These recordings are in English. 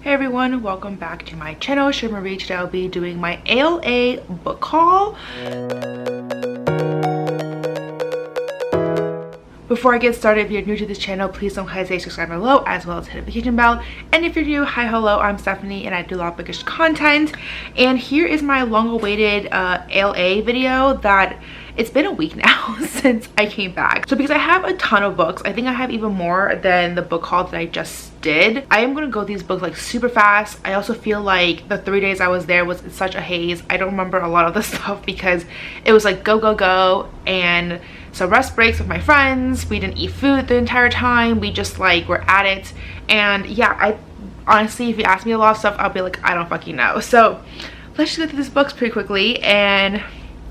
Hey everyone, welcome back to my channel. Marie. Today I'll be doing my ALA book haul. Before I get started, if you're new to this channel, please don't hesitate to subscribe below as well as hit the notification bell. And if you're new, hi, hello, I'm Stephanie and I do a lot of bookish content. And here is my long-awaited ALA video that it's been a week now since I came back. So because I have a ton of books, I think I have even more than the book haul that I just did. I am going to go these books like super fast. I also feel like the 3 days I was there was such a haze. I don't remember a lot of the stuff because it was like go, go, go, and some rest breaks with my friends. We didn't eat food the entire time. We just like were at it. And yeah, I honestly, if you ask me a lot of stuff, I'll be like, I don't fucking know. So let's just get through these books pretty quickly and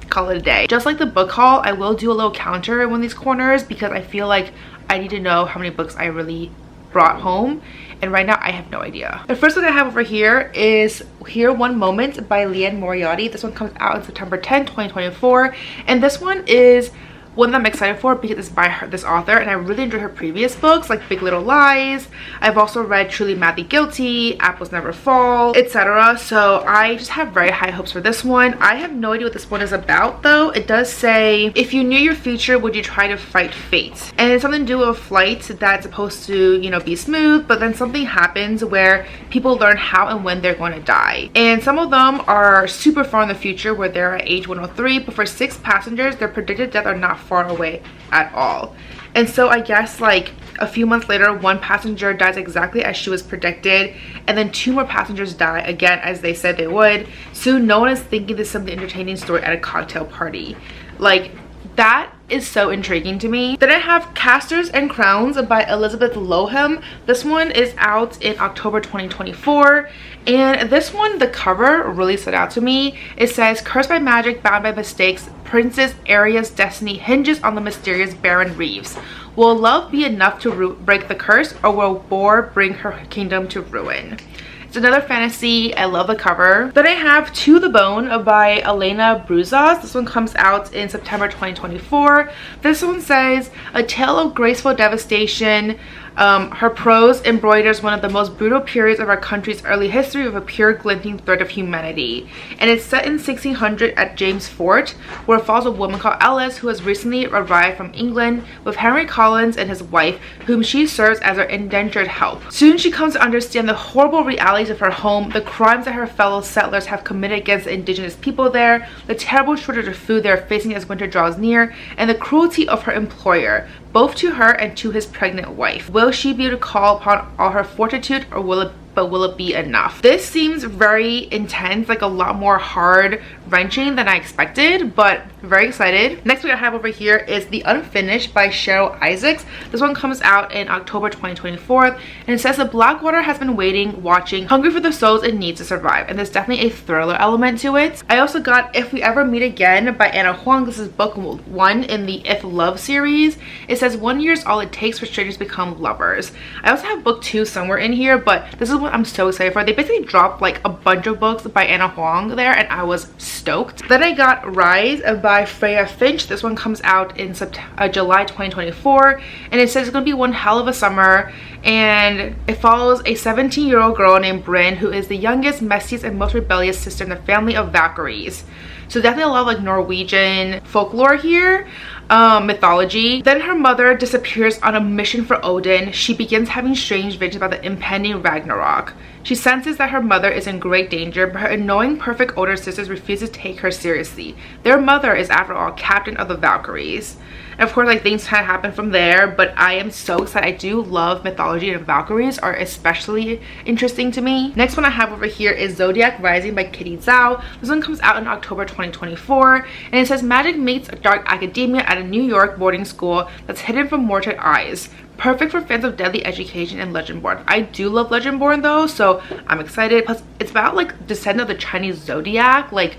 call it a day. Just like the book haul, I will do a little counter in one of these corners because I feel like I need to know how many books I really brought home, and right now I have no idea. The first book I have over here is Here One Moment by Liane Moriarty. This one comes out on September 10, 2024, and this one is one that I'm excited for because it's by this author, and I really enjoy her previous books like Big Little Lies. I've also read Truly Madly Guilty, Apples Never Fall, etc. So I just have very high hopes for this one. I have no idea what this one is about though. It does say, if you knew your future, would you try to fight fate? And it's something to do with a flight that's supposed to, you know, be smooth, but then something happens where people learn how and when they're going to die. And some of them are super far in the future where they're at age 103, but for 6 passengers, their predicted death are not far away at all. And so I guess like a few months later, one passenger dies exactly as she was predicted, and then 2 more passengers die again as they said they would. Soon no one is thinking this is some entertaining story at a cocktail party. Like, that is so intriguing to me. Then I have Casters and Crowns by Elizabeth Loham. This one is out in October 2024, and this one, the cover really stood out to me. It says, cursed by magic, bound by mistakes, Princess Aria's destiny hinges on the mysterious Baron Reeves. Will love be enough to break the curse, or will war bring her kingdom to ruin? It's another fantasy. I love the cover. Then I have To the Bone by Elena Bruzas. This one comes out in September 2024. This one says, a tale of graceful devastation. Her prose embroiders one of the most brutal periods of our country's early history with a pure glinting thread of humanity. And it's set in 1600 at James Fort, where it follows a woman called Alice who has recently arrived from England with Henry Collins and his wife, whom she serves as her indentured help. Soon she comes to understand the horrible realities of her home, the crimes that her fellow settlers have committed against the indigenous people there, the terrible shortage of food they are facing as winter draws near, and the cruelty of her employer, both to her and to his pregnant wife. Will she be able to call upon all her fortitude, or will it be enough? This seems very intense, like a lot more heart-wrenching than I expected, but very excited. Next book I have over here is The Unfinished by Cheryl Isaacs. This one comes out in October 2024, and it says the Blackwater has been waiting, watching, hungry for the souls it needs to survive, and there's definitely a thriller element to it. I also got If We Ever Meet Again by Anna Huang. This is book 1 in the If Love series. It says 1 year is all it takes for strangers to become lovers. I also have book 2 somewhere in here, but this is what I'm so excited for. They basically dropped like a bunch of books by Anna Huang there, and I was stoked. Then I got Rise by Freya Finch. This one comes out in July 2024, and it says it's gonna be one hell of a summer, and it follows a 17-year-old girl named Bryn, who is the youngest, messiest, and most rebellious sister in the family of Valkyries. So definitely a lot of like Norwegian folklore here, mythology. Then her mother disappears on a mission for Odin. She begins having strange visions about the impending Ragnarok. She senses that her mother is in great danger, but her annoying perfect older sisters refuse to take her seriously. Their mother is, after all, captain of the Valkyries. And of course, like, things kind of happen from there, but I am so excited. I do love mythology, and Valkyries are especially interesting to me. Next one I have over here is Zodiac Rising by Kitty Zhao. This one comes out in October 2024, and it says magic meets dark academia at a New York boarding school that's hidden from mortal eyes. Perfect for fans of Deadly Education and Legendborn. I do love Legendborn though, so I'm excited. Plus, it's about like descent of the Chinese zodiac. Like,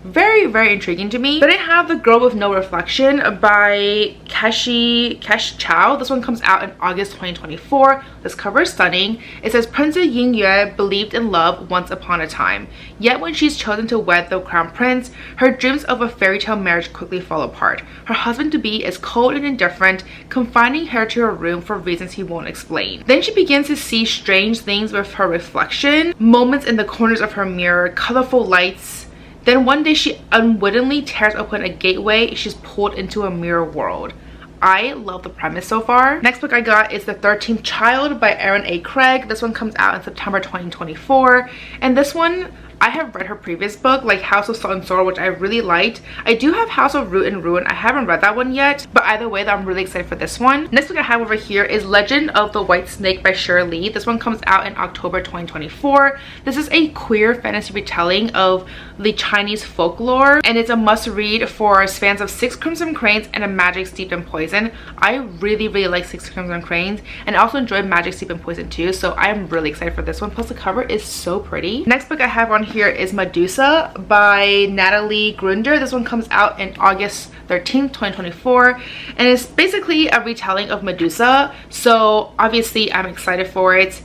very, very intriguing to me. Then I have The Girl with No Reflection by Kesh Chow. This one comes out in August 2024. This cover is stunning. It says, Princess Yingyue believed in love once upon a time. Yet when she's chosen to wed the crown prince, her dreams of a fairy tale marriage quickly fall apart. Her husband-to-be is cold and indifferent, confining her to her room for reasons he won't explain. Then she begins to see strange things with her reflection, moments in the corners of her mirror, colorful lights. Then one day she unwittingly tears open a gateway. She's pulled into a mirror world. I love the premise so far. Next book I got is The 13th Child by Erin A. Craig. This one comes out in September 2024. And this one, I have read her previous book, like House of Salt and Sorrow, which I really liked. I do have House of Root and Ruin. I haven't read that one yet, but either way, I'm really excited for this one. Next book I have over here is Legend of the White Snake by Shira Lee. This one comes out in October 2024. This is a queer fantasy retelling of the Chinese folklore, and it's a must-read for fans of Six Crimson Cranes and A Magic Steeped in Poison. I really, really like Six Crimson Cranes, and I also enjoy Magic Steeped in Poison too, so I am really excited for this one. Plus the cover is so pretty. Next book I have on here is Medusa by Natalie Grunder. This one comes out in August 13th, 2024, and it's basically a retelling of Medusa, so obviously I'm excited for it.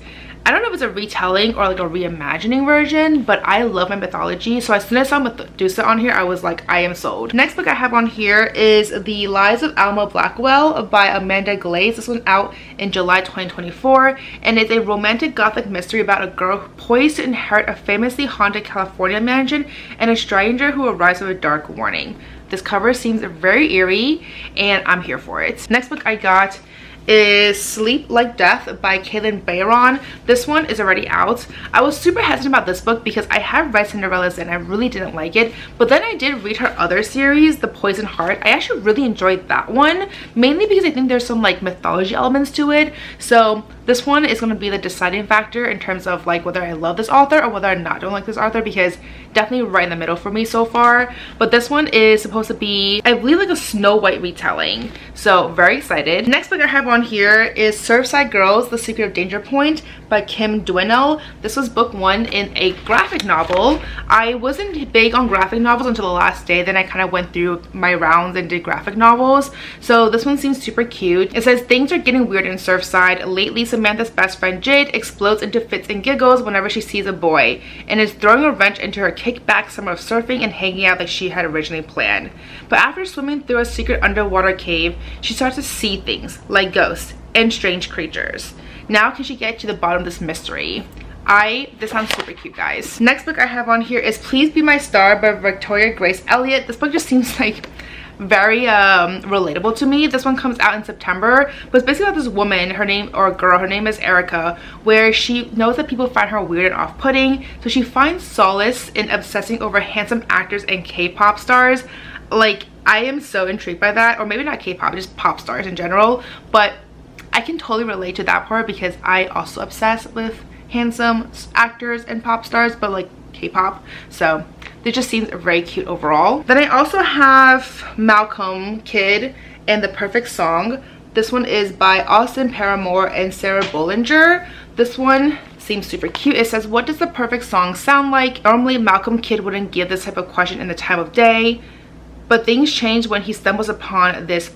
I don't know if it's a retelling or like a reimagining version, but I love my mythology, so as soon as I saw Medusa on here, I was like, I am sold. Next book I have on here is The Lies of Alma Blackwell by Amanda Glaze. This one out in July 2024, and it's a romantic gothic mystery about a girl poised to inherit a famously haunted California mansion and a stranger who arrives with a dark warning. This cover seems very eerie, and I'm here for it. Next book I got is Sleep Like Death by Kaylin Bayron. This one is already out. I was super hesitant about this book because I have read Cinderella's and I really didn't like it, but then I did read her other series, The Poison Heart. I actually really enjoyed that one, mainly because I think there's some like mythology elements to it, so this one is going to be the deciding factor in terms of like whether I love this author or whether I don't like this author, because definitely right in the middle for me so far. But this one is supposed to be, I believe, like a Snow White retelling, so very excited. Next book I have on here is Surfside Girls, The Secret of Danger Point by Kim Dwinell. This was book 1 in a graphic novel. I wasn't big on graphic novels until the last day, then I kind of went through my rounds and did graphic novels, so this one seems super cute. It says, things are getting weird in Surfside. Lately, Samantha's best friend Jade explodes into fits and giggles whenever she sees a boy, and is throwing a wrench into her kickback summer of surfing and hanging out like she had originally planned. But after swimming through a secret underwater cave, she starts to see things like ghosts and strange creatures. Now can she get to the bottom of this mystery? This sounds super cute, guys. Next book I have on here is Please Be My Star by Victoria Grace Elliott. This book just seems like very relatable to me. This one comes out in September, but it's basically about this woman, her name is Erica, where she knows that people find her weird and off-putting, so she finds solace in obsessing over handsome actors and K-pop stars. Like, I am so intrigued by that, or maybe not K-pop, just pop stars in general, but I can totally relate to that part because I also obsess with handsome actors and pop stars, but like K-pop, so this just seems very cute overall. Then I also have Malcolm Kidd and The Perfect Song. This one is by Austin Paramore and Sarah Bollinger. This one seems super cute. It says, what does the perfect song sound like? Normally Malcolm Kidd wouldn't give this type of question in the time of day, but things change when he stumbles upon this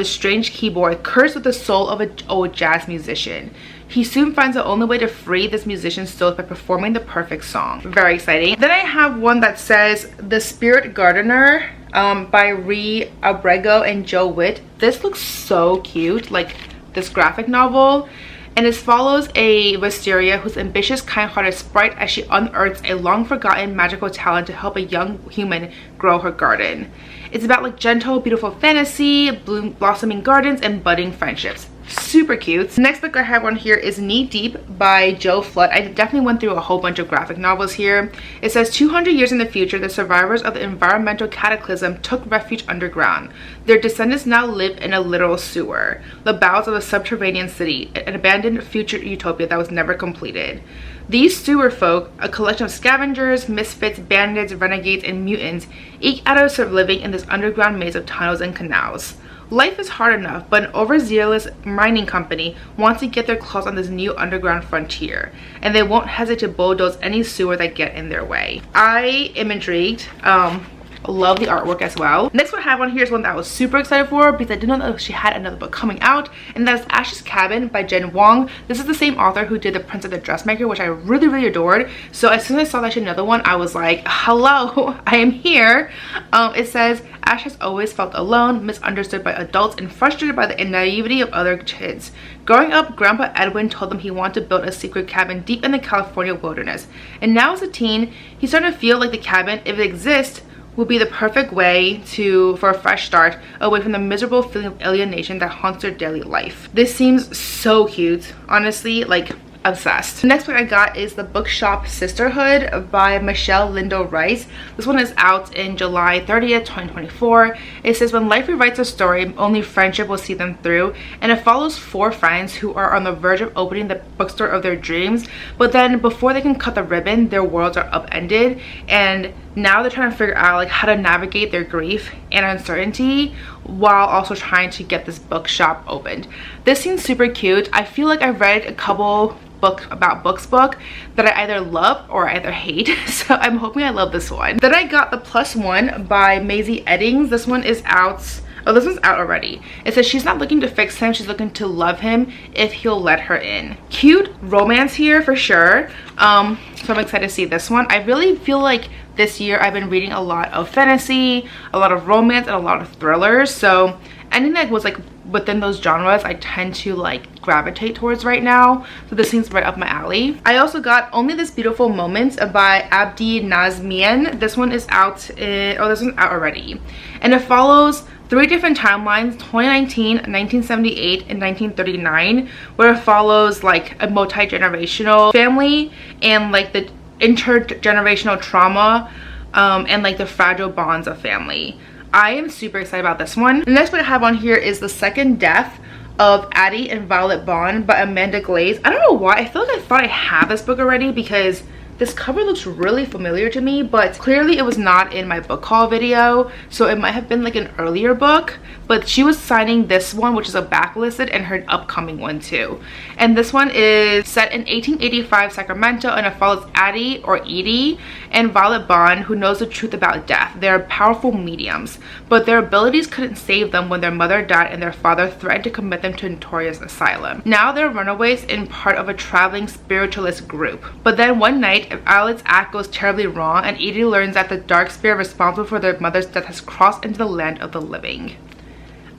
strange keyboard cursed with the soul of an old jazz musician. He soon finds the only way to free this musician's soul by performing the perfect song. Very exciting. Then I have one that says The Spirit Gardener by Ree Abrego and Joe Witt. This looks so cute, like this graphic novel. And it follows a Wisteria who's ambitious, kind-hearted sprite as she unearths a long-forgotten magical talent to help a young human grow her garden. It's about like gentle, beautiful fantasy, blossoming gardens, and budding friendships. Super cute. Next book I have on here is Knee Deep by Joe Flood. I definitely went through a whole bunch of graphic novels here. It says 200 years in the future, the survivors of the environmental cataclysm took refuge underground. Their descendants now live in a literal sewer, the bowels of a subterranean city, an abandoned future utopia that was never completed. These sewer folk, a collection of scavengers, misfits, bandits, renegades, and mutants, eke out a living in this underground maze of tunnels and canals. Life is hard enough, but an overzealous mining company wants to get their claws on this new underground frontier, and they won't hesitate to bulldoze any sewer that get in their way. I am intrigued. Love the artwork as well. Next one I have on here is one that I was super excited for because I didn't know that she had another book coming out, and that is Ash's Cabin by Jen Wong. This is the same author who did The Prince of the Dressmaker, which I really adored. So as soon as I saw that she had another one, I was like, hello, I am here. It says, Ash has always felt alone, misunderstood by adults, and frustrated by the naivety of other kids. Growing up, Grandpa Edwin told him he wanted to build a secret cabin deep in the California wilderness. And now as a teen, he's starting to feel like the cabin, if it exists, will be the perfect way for a fresh start away from the miserable feeling of alienation that haunts their daily life. This seems so cute, honestly, like obsessed. The next book I got is The Bookshop Sisterhood by Michelle Lindo Rice. This one is out in July 30th, 2024. It says, when life rewrites a story, only friendship will see them through, and it follows 4 friends who are on the verge of opening the bookstore of their dreams, but then before they can cut the ribbon, their worlds are upended, and now they're trying to figure out like how to navigate their grief and uncertainty while also trying to get this bookshop opened. This seems super cute. I feel like I read a couple book about books book that I either love or I either hate, so I'm hoping I love this one. Then I got The Plus One by Maisie Eddings. This one is out. Oh, this one's out already. It says she's not looking to fix him, she's looking to love him if he'll let her in. Cute romance here for sure. So I'm excited to see this one. I really feel like this year I've been reading a lot of fantasy, a lot of romance, and a lot of thrillers. So anything that was like within those genres I tend to like gravitate towards right now. So this seems right up my alley. I also got Only This Beautiful Moment by Abdi Nazmian. This one is out this one's out already. And it follows 3 different timelines, 2019, 1978, and 1939, where it follows like a multi-generational family and like the intergenerational trauma and like the fragile bonds of family. I am super excited about this one. The next one I have on here is The Second Death of Addie and Violet Bond by Amanda Glaze. I don't know why. I feel like I thought I had this book already because this cover looks really familiar to me, but clearly it was not in my book haul video, so it might have been like an earlier book. But she was signing this one, which is a backlisted, and her upcoming one too. And this one is set in 1885 Sacramento, and it follows Addie, or Edie, and Violet Bond, who knows the truth about death. They are powerful mediums, but their abilities couldn't save them when their mother died and their father threatened to commit them to a notorious asylum. Now they're runaways and part of a traveling spiritualist group. But then one night, Violet's act goes terribly wrong, and Edie learns that the dark spirit responsible for their mother's death has crossed into the land of the living.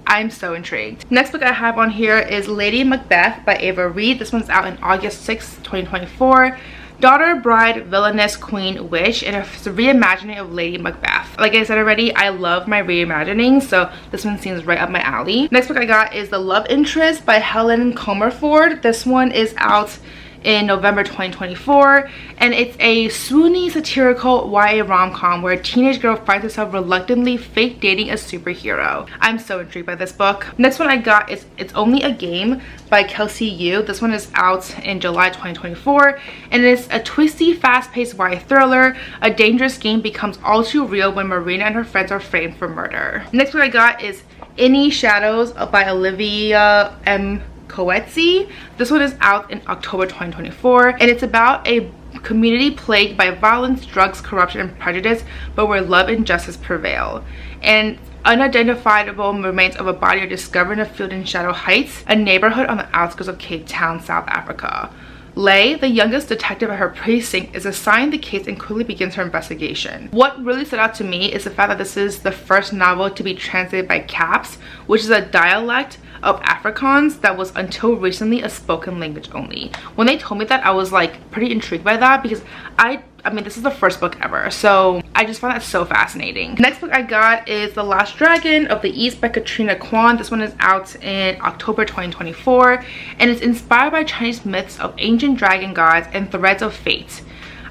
I'm so intrigued. Next book I have on here is Lady Macbeth by Ava Reid. This one's out in August 6th, 2024. Daughter, bride, villainess, queen, witch, and it's a reimagining of Lady Macbeth. Like I said already, I love my reimagining, so this one seems right up my alley. Next book I got is The Love Interest by Helen Comerford. This one is out in November 2024, and it's a swoony satirical YA rom-com where a teenage girl finds herself reluctantly fake dating a superhero. I'm so intrigued by this book. Next one I got is It's Only a Game by Kelsey Yu. This one is out in July 2024, and it's a twisty, fast-paced YA thriller. A dangerous game becomes all too real when Marina and her friends are framed for murder. Next one I got is Any Shadows by Olivia M. Coetzee. This one is out in October 2024, and it's about a community plagued by violence, drugs, corruption, and prejudice, but where love and justice prevail. And unidentifiable remains of a body are discovered in a field in Shadow Heights, a neighborhood on the outskirts of Cape Town, South Africa. Lei, the youngest detective at her precinct, is assigned the case and quickly begins her investigation. What really stood out to me is the fact that this is the first novel to be translated by CAPS, which is a dialect of Afrikaans that was until recently a spoken language only. When they told me that, I was like pretty intrigued by that because I mean, this is the first book ever, so I just found that so fascinating. Next book I got is The Last Dragon of the East by Katrina Kwan. This one is out in October 2024, and it's inspired by Chinese myths of ancient dragon gods and threads of fate.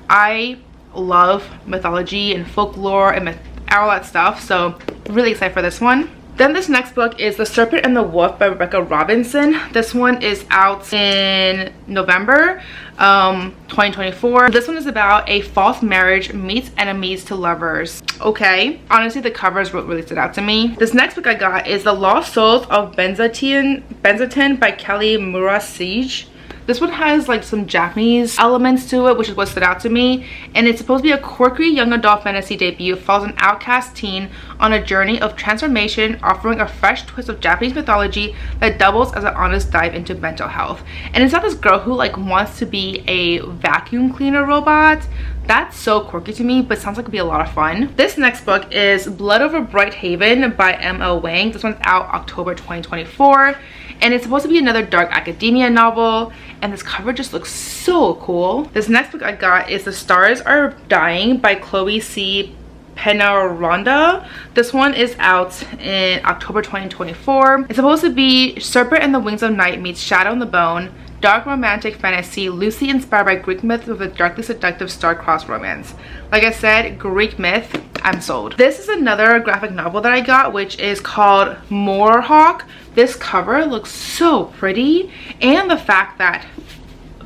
I love mythology and folklore and all that stuff, so really excited for this one. Then this next book is The Serpent and the Wolf by Rebecca Robinson. This one is out in November 2024. This one is about a false marriage meets enemies to lovers. Okay, honestly the cover is what really stood out to me. This next book I got is The Lost Souls of Benzatin by Kelly Murasige. This one has like some Japanese elements to it, which is what stood out to me. And it's supposed to be a quirky young adult fantasy debut. It follows an outcast teen on a journey of transformation, offering a fresh twist of Japanese mythology that doubles as an honest dive into mental health. And it's not this girl who like wants to be a vacuum cleaner robot. That's so quirky to me, but sounds like it'd be a lot of fun. This next book is Blood Over Bright Haven by M.L. Wang. This one's out October 2024. And it's supposed to be another dark academia novel. And this cover just looks so cool. This next book I got is The Stars Are Dying by Chloe C. Penaronda. This one is out in October 2024. It's supposed to be Serpent and the Wings of Night meets Shadow and the Bone. Dark romantic fantasy, loosely inspired by Greek myth with a darkly seductive star-crossed romance. Like I said, Greek myth, I'm sold. This is another graphic novel that I got, which is called Moorhawk. This cover looks so pretty, and the fact that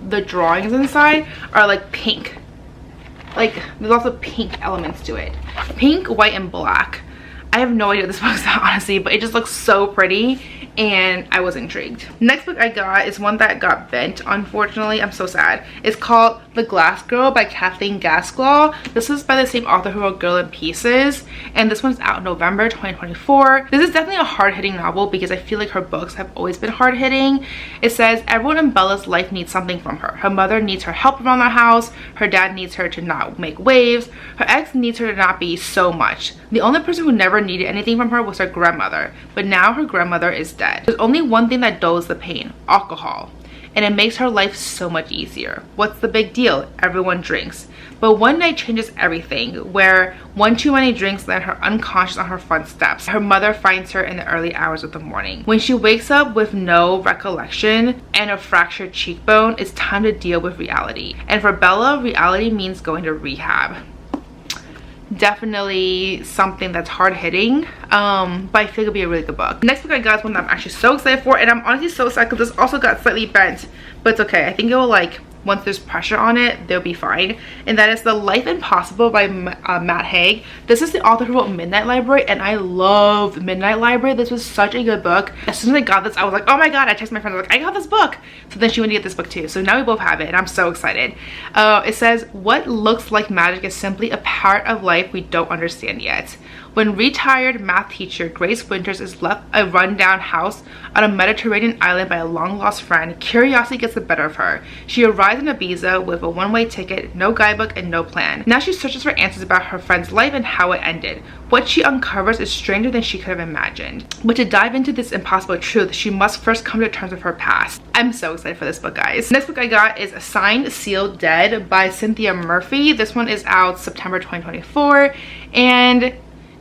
the drawings inside are like pink. Like there's also pink elements to it. Pink, white, and black. I have no idea what this book's about, honestly, but it just looks so pretty and I was intrigued. Next book I got is one that got bent, unfortunately. I'm so sad. It's called The Glass Girl by Kathleen Gaskell. This is by the same author who wrote Girl in Pieces, and this one's out in November 2024. This is definitely a hard-hitting novel because I feel like her books have always been hard-hitting. It says everyone in Bella's life needs something from her. Her mother needs her help around the house. Her dad needs her to not make waves. Her ex needs her to not be so much. The only person who never needed anything from her was her grandmother, but now her grandmother is dead. There's only one thing that dulls the pain: alcohol. And it makes her life so much easier. What's the big deal? Everyone drinks. But one night changes everything, where one too many drinks land her unconscious on her front steps. Her mother finds her in the early hours of the morning. When she wakes up with no recollection and a fractured cheekbone, it's time to deal with reality. And for Bella, reality means going to rehab. Definitely something that's hard-hitting, but I think it'll be a really good book. Next book I got is one that I'm actually so excited for, and I'm honestly so sad because this also got slightly bent, but it's okay. I think it will, like, once there's pressure on it, they'll be fine. And that is The Life Impossible by Matt Haig. This is the author who wrote Midnight Library, and I love Midnight Library. This was such a good book. As soon as I got this, I was like, oh my god. I texted my friend, I was like, I got this book. So then she went to get this book too. So now we both have it, and I'm so excited. It says, what looks like magic is simply a part of life we don't understand yet. When retired math teacher Grace Winters is left a rundown house on a Mediterranean island by a long-lost friend, curiosity gets the better of her. She arrives in Ibiza with a one-way ticket, no guidebook, and no plan. Now she searches for answers about her friend's life and how it ended. What she uncovers is stranger than she could have imagined. But to dive into this impossible truth, she must first come to terms with her past. I'm so excited for this book, guys. Next book I got is Signed, Sealed, Dead by Cynthia Murphy. This one is out September 2024, and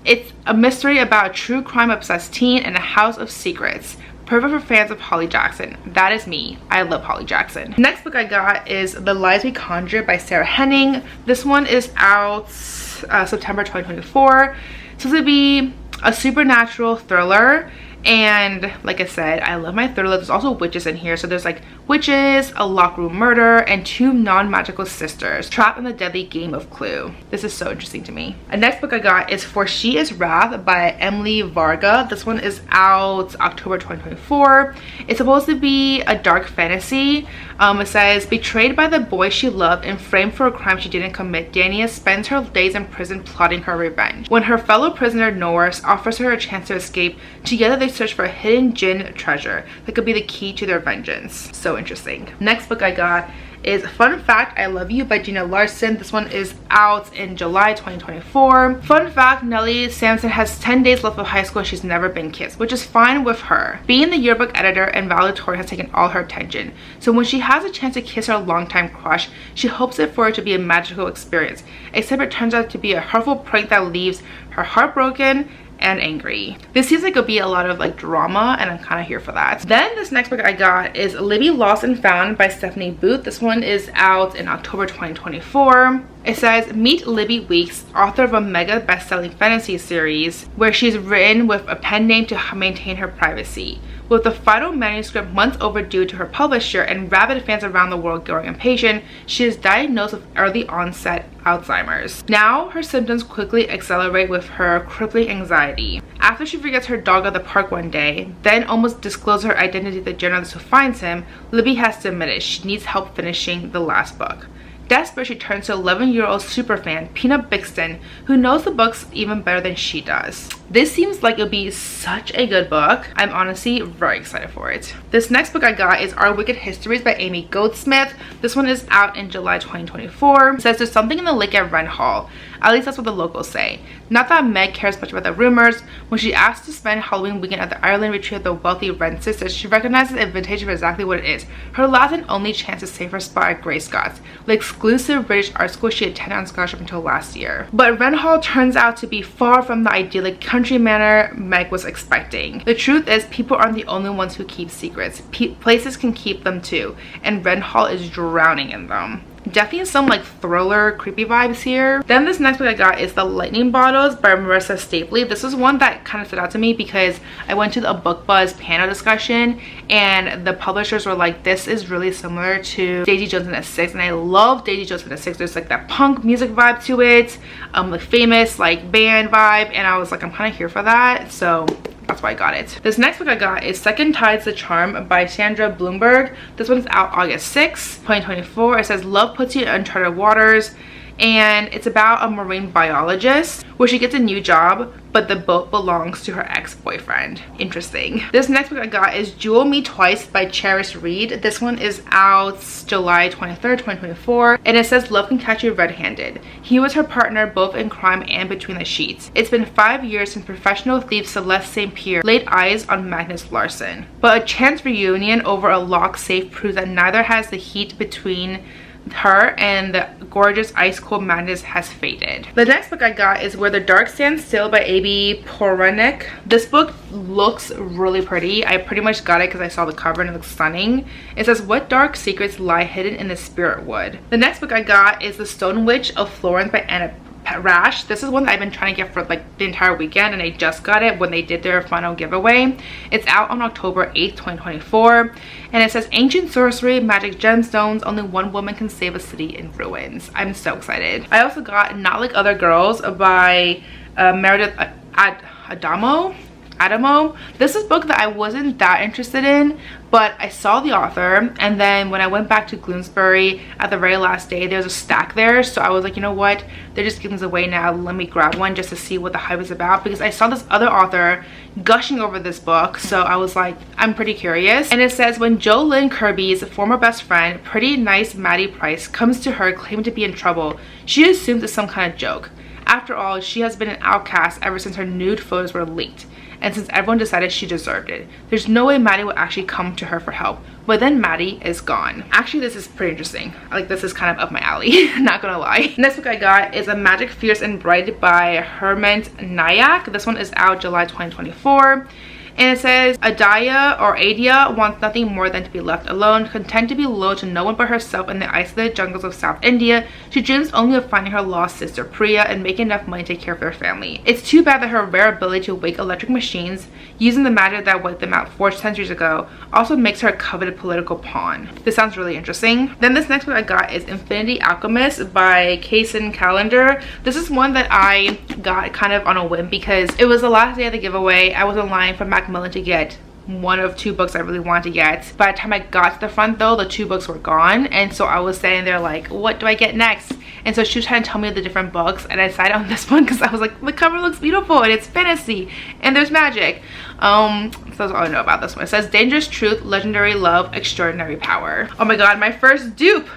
it's a mystery about a true crime obsessed teen and a house of secrets. Perfect for fans of Holly Jackson. That is me. I love Holly Jackson. Next book I got is The Lies We Conjure by Sarah Henning. This one is out September 2024. It's supposed to be a supernatural thriller. And like I said, I love my thriller. There's also witches in here. So there's like witches, a locked room murder, and two non-magical sisters trapped in the deadly game of Clue. This is so interesting to me. The next book I got is For She Is Wrath by Emily Varga. This one is out October 2024. It's supposed to be a dark fantasy. It says, betrayed by the boy she loved and framed for a crime she didn't commit, Dania spends her days in prison plotting her revenge. When her fellow prisoner Norris offers her a chance to escape, together they search for a hidden Jinn treasure that could be the key to their vengeance. So interesting. Next book I got is Fun Fact, I Love You by Gina Larson. This one is out in July 2024. Fun fact, Nellie Sampson has 10 days left of high school and she's never been kissed, which is fine with her. Being the yearbook editor and valedictorian has taken all her attention. So when she has a chance to kiss her longtime crush, she hopes it for it to be a magical experience. Except it turns out to be a hurtful prank that leaves her heartbroken and angry. This seems like it'll be a lot of like drama, and I'm kind of here for that. Then this next book I got is Libby Lost and Found by Stephanie Booth. This one is out in October 2024. It says, meet Libby Weeks, author of a mega best-selling fantasy series where she's written with a pen name to maintain her privacy. With the final manuscript months overdue to her publisher and rabid fans around the world growing impatient, she is diagnosed with early onset Alzheimer's. Now, her symptoms quickly accelerate with her crippling anxiety. After she forgets her dog at the park one day, then almost discloses her identity to the journalist who finds him, Libby has to admit it. She needs help finishing the last book. Desperate, she turns to 11-year-old superfan Peanut Bixton, who knows the books even better than she does. This seems like it'll be such a good book. I'm honestly very excited for it. This next book I got is Our Wicked Histories by Amy Goldsmith. This one is out in July 2024. It says there's something in the lake at Wren Hall. At least that's what the locals say. Not that Meg cares much about the rumors. When she asks to spend Halloween weekend at the Ireland retreat of the wealthy Wren sisters, she recognizes the invitation for exactly what it is. Her last and only chance to save her spot at Grey Scots, the exclusive British art school she attended on scholarship until last year. But Wren Hall turns out to be far from the idyllic country manor Meg was expecting. The truth is, people aren't the only ones who keep secrets. Places can keep them too, and Wren Hall is drowning in them. Definitely some like thriller creepy vibes here. Then this next book I got is The Lightning Bottles by Marissa Stapley. This is one that kind of stood out to me because I went to the Book Buzz panel discussion and the publishers were like, this is really similar to Daisy Jones and the Six, and I love Daisy Jones and the Six. There's like that punk music vibe to it, like famous like band vibe, and I was like, I'm kind of here for that, so that's why I got it. This next book I got is Second Tide's the Charm by Sandra Bloomberg. This one's out August 6, 2024. It says love puts you in uncharted waters, and it's about a marine biologist where she gets a new job, but the boat belongs to her ex-boyfriend. Interesting. This next book I got is Jewel Me Twice by Charis Reed. This one is out July 23rd, 2024, and it says love can catch you red-handed. He was her partner both in crime and between the sheets. It's been 5 years since professional thief Celeste St. Pierre laid eyes on Magnus Larson, but a chance reunion over a locked safe proves that neither has the heat between her and the gorgeous ice cold Magnus has faded. The next book I got is Where the Dark Stands Still by A.B. Poranek. This book looks really pretty. I pretty much got it because I saw the cover and it looks stunning. It says what dark secrets lie hidden in the spirit wood. The next book I got is The Stone Witch of Florence by Anna Rash. This is one that I've been trying to get for like the entire weekend, and I just got it when they did their final giveaway. It's out on October 8th, 2024, and it says ancient sorcery, magic gemstones, only one woman can save a city in ruins. I'm so excited. I also got Not Like Other Girls by Meredith Adamo. This is a book that I wasn't that interested in, but I saw the author, and then when I went back to Bloomsbury at the very last day, there was a stack there, so I was like, you know what, they're just giving this away now, let me grab one just to see what the hype is about, because I saw this other author gushing over this book, so I was like, I'm pretty curious. And it says when JoLynn Kirby's former best friend, pretty nice Maddie Price, comes to her claiming to be in trouble, she assumes it's some kind of joke. After all, she has been an outcast ever since her nude photos were leaked, and since everyone decided she deserved it. There's no way Maddie will actually come to her for help, but then Maddie is gone. Actually, this is pretty interesting. Like, this is kind of up my alley, not gonna lie. Next book I got is A Magic Fierce and Bright by Hermant Nayak. This one is out July 2024. And it says Adia wants nothing more than to be left alone, content to be loyal to no one but herself in the isolated jungles of South India. She dreams only of finding her lost sister Priya and making enough money to take care of their family. It's too bad that her rare ability to wake electric machines using the magic that wiped them out 4 centuries ago also makes her a coveted political pawn. This sounds really interesting. Then this next book I got is Infinity Alchemist by Kaysen Callender. This is one that I got kind of on a whim because it was the last day of the giveaway. I was in line for Macmillan to get one of 2 books I really wanted to get. By the time I got to the front though, the 2 books were gone, and so I was standing there like, what do I get next? And so she was trying to tell me the different books, and I decided on this one because I was like, the cover looks beautiful and it's fantasy and there's magic. So that's all I know about this one. It says Dangerous Truth, Legendary Love, Extraordinary Power. Oh my god, my first dupe.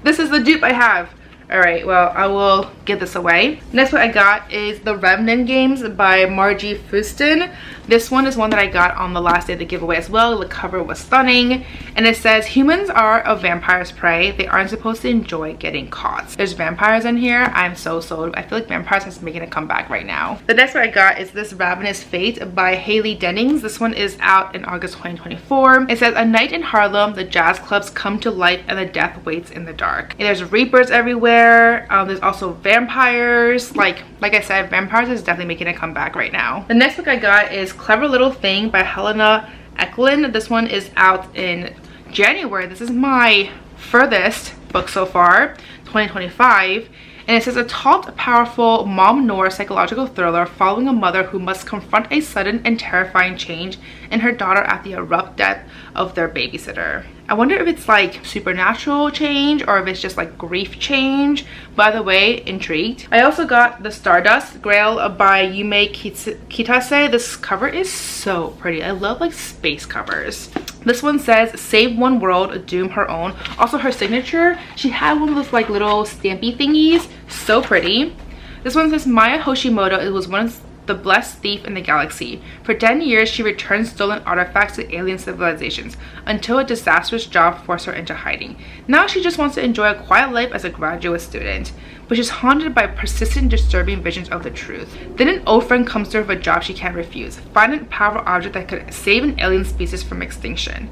This is the dupe I have. Alright, well, I will give this away. Next one I got is The Revenant Games by Margie Fuston. This one is one that I got on the last day of the giveaway as well. The cover was stunning, and it says humans are a vampire's prey. They aren't supposed to enjoy getting caught. There's vampires in here. I'm so sold. I feel like vampires is making a comeback right now. The next one I got is this Ravenous Fate by Haley Dennings. This one is out in August 2024. It says, a night in Harlem, the jazz clubs come to life and the death waits in the dark. And there's reapers everywhere. There's also vampires. Like I said, vampires is definitely making a comeback right now. The next book I got is Clever Little Thing by Helena Eklund. This one is out in January. This is my furthest book so far, 2025. And it says, a taut, powerful mom noir psychological thriller following a mother who must confront a sudden and terrifying change in her daughter at the abrupt death of their babysitter. I wonder if it's like supernatural change or if it's just like grief change. By the way, intrigued. I also got The Stardust Grail by Yume Kitase. This cover is so pretty. I love like space covers. This one says, save one world, doom her own. Also her signature, she had one of those like little stampy thingies. So pretty. This one says, Maya Hoshimoto, it was once the blessed thief in the galaxy. For 10 years, she returned stolen artifacts to alien civilizations until a disastrous job forced her into hiding. Now she just wants to enjoy a quiet life as a graduate student, but she's haunted by persistent, disturbing visions of the truth. Then an old friend comes to her with a job she can't refuse. Find a powerful object that could save an alien species from extinction.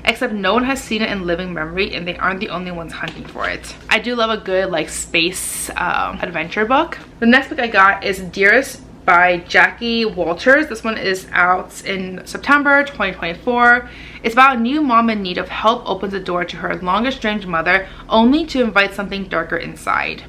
Except no one has seen it in living memory and they aren't the only ones hunting for it. I do love a good like space adventure book. The next book I got is Dearest by Jackie Walters. This one is out in September 2024. It's about a new mom in need of help opens the door to her long estranged mother only to invite something darker inside.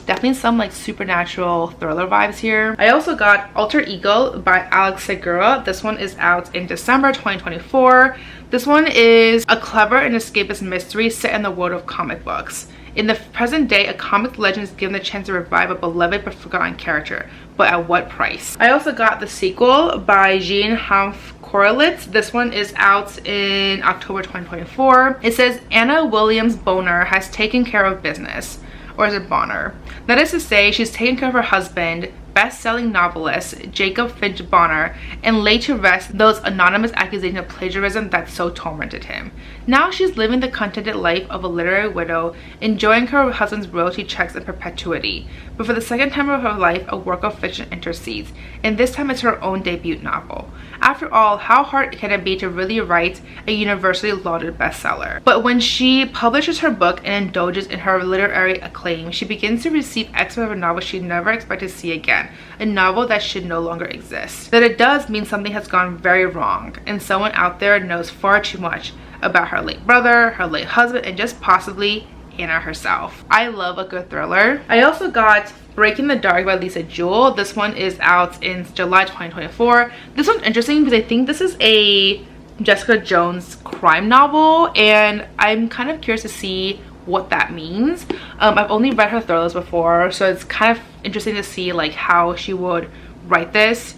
Definitely some like supernatural thriller vibes here. I also got Alter Ego by Alex Segura. This one is out in December 2024. This one is a clever and escapist mystery set in the world of comic books. In the present day, a comic legend is given the chance to revive a beloved but forgotten character, but at what price? I also got the sequel by Jean Hanff Korelitz. This one is out in October 2024. It says Anna Williams Bonner has taken care of business. Or is it Bonner? That is to say, she's taken care of her husband, best-selling novelist Jacob Finch Bonner, and laid to rest those anonymous accusations of plagiarism that so tormented him. Now she's living the contented life of a literary widow, enjoying her husband's royalty checks in perpetuity. But for the second time of her life, a work of fiction intercedes, and this time it's her own debut novel. After all, how hard can it be to really write a universally lauded bestseller? But when she publishes her book and indulges in her literary acclaim, she begins to receive excerpts of a novel she never expected to see again, a novel that should no longer exist. That it does mean something has gone very wrong, and someone out there knows far too much about her late brother, her late husband, and just possibly Anna herself. I love a good thriller. I also got Breaking the Dark by Lisa Jewell. This one is out in July 2024. This one's interesting because I think this is a Jessica Jones crime novel, and I'm kind of curious to see what that means. I've only read her thrillers before, so it's kind of interesting to see like how she would write this,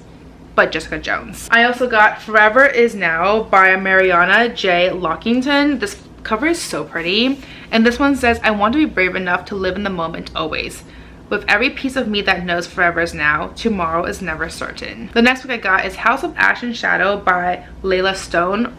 but Jessica Jones. I also got Forever Is Now by Mariana J. Lockington. This cover is so pretty, and this one says, I want to be brave enough to live in the moment always. With every piece of me that knows forever is now, tomorrow is never certain. The next book I got is House of Ash and Shadow by Leah Stone.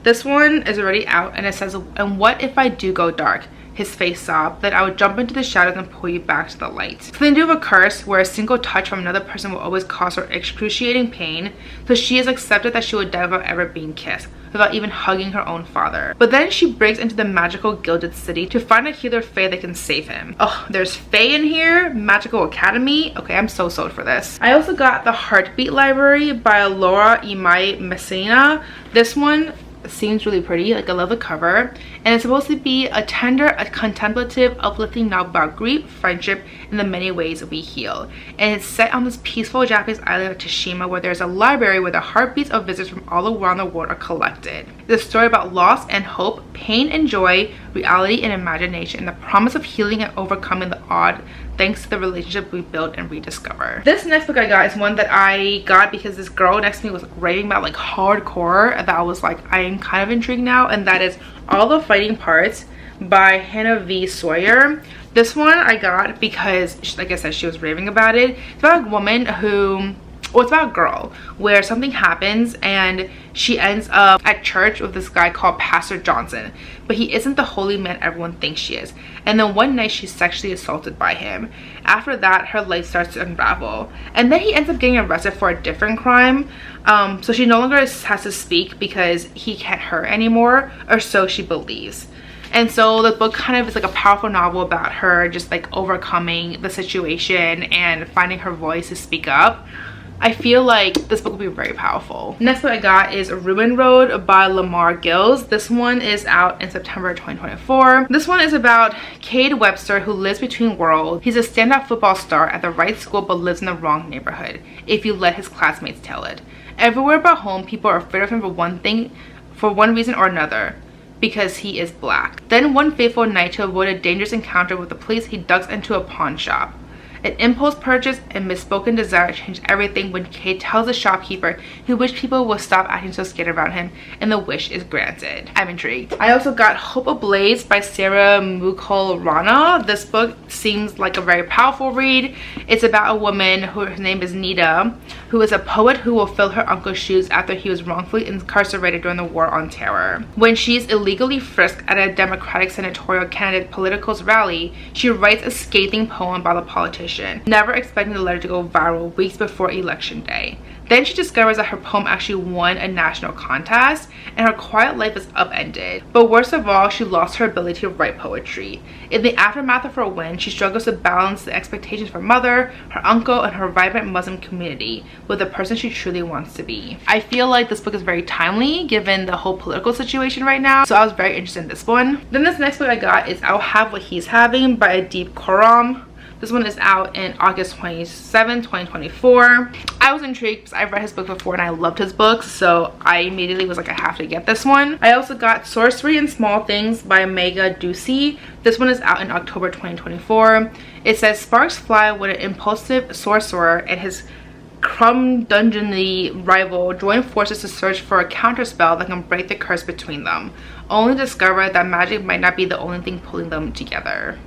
This one is already out, and it says, and what if I do go dark? His face sobbed, that I would jump into the shadows and pull you back to the light. Something to do with a curse where a single touch from another person will always cause her excruciating pain, so she has accepted that she would die without ever being kissed, without even hugging her own father. But then she breaks into the magical Gilded City to find a healer Fae that can save him. Oh, there's Fae in here, Magical Academy. Okay, I'm so sold for this. I also got The Heartbeat Library by Laura Imai Messina. This one seems really pretty. Like, I love the cover, and it's supposed to be a tender, a contemplative, uplifting novel about grief, friendship, and the many ways we heal. And it's set on this peaceful Japanese island of Tashima, where there's a library where the heartbeats of visitors from all around the world are collected. It's a story about loss and hope, pain and joy, reality and imagination, and the promise of healing and overcoming the odd thanks to the relationship we build and rediscover. This next book I got is one that I got because this girl next to me was raving about like hardcore, that I was like, I am kind of intrigued now, and that is All the Fighting Parts by Hannah V. Sawyer. This one I got because, like I said, she was raving about it. It's about a woman who it's about a girl where something happens and she ends up at church with this guy called Pastor Johnson, but he isn't the holy man everyone thinks she is. And then one night she's sexually assaulted by him. After that, her life starts to unravel, and then he ends up getting arrested for a different crime. So she no longer has to speak because he can't hurt anymore, or so she believes. And so the book kind of is like a powerful novel about her just like overcoming the situation and finding her voice to speak up. I feel like this book will be very powerful. Next book I got is Ruin Road by Lamar Gills. This one is out in September 2024. This one is about Cade Webster, who lives between worlds. He's a standout football star at the right school but lives in the wrong neighborhood, if you let his classmates tell it. Everywhere but home, people are afraid of him for one reason or another, because he is black. Then one fateful night, to avoid a dangerous encounter with the police, he ducks into a pawn shop. An impulse purchase and misspoken desire change everything when Cade tells the shopkeeper he wishes people will stop acting so scared around him, and the wish is granted. I'm intrigued. I also got Hope Ablaze by Sarah Mukul Rana. This book seems like a very powerful read. It's about a woman whose name is Nita, who is a poet who will fill her uncle's shoes after he was wrongfully incarcerated during the War on Terror. When she's illegally frisked at a Democratic senatorial candidate political's rally, she writes a scathing poem about the politician, never expecting the letter to go viral weeks before election day. Then she discovers that her poem actually won a national contest, and her quiet life is upended. But worst of all, she lost her ability to write poetry. In the aftermath of her win, she struggles to balance the expectations of her mother, her uncle, and her vibrant Muslim community with the person she truly wants to be. I feel like this book is very timely given the whole political situation right now, so I was very interested in this one. Then this next book I got is I'll Have What He's Having by Adeep Khorram. This one is out in August 27, 2024. I was intrigued because I've read his book before and I loved his books, so I immediately was like, I have to get this one. I also got Sorcery in Small Things by Megha Ducey. This one is out in October 2024. It says sparks fly when an impulsive sorcerer and his curmudgeonly rival join forces to search for a counterspell that can break the curse between them, only to discover that magic might not be the only thing pulling them together.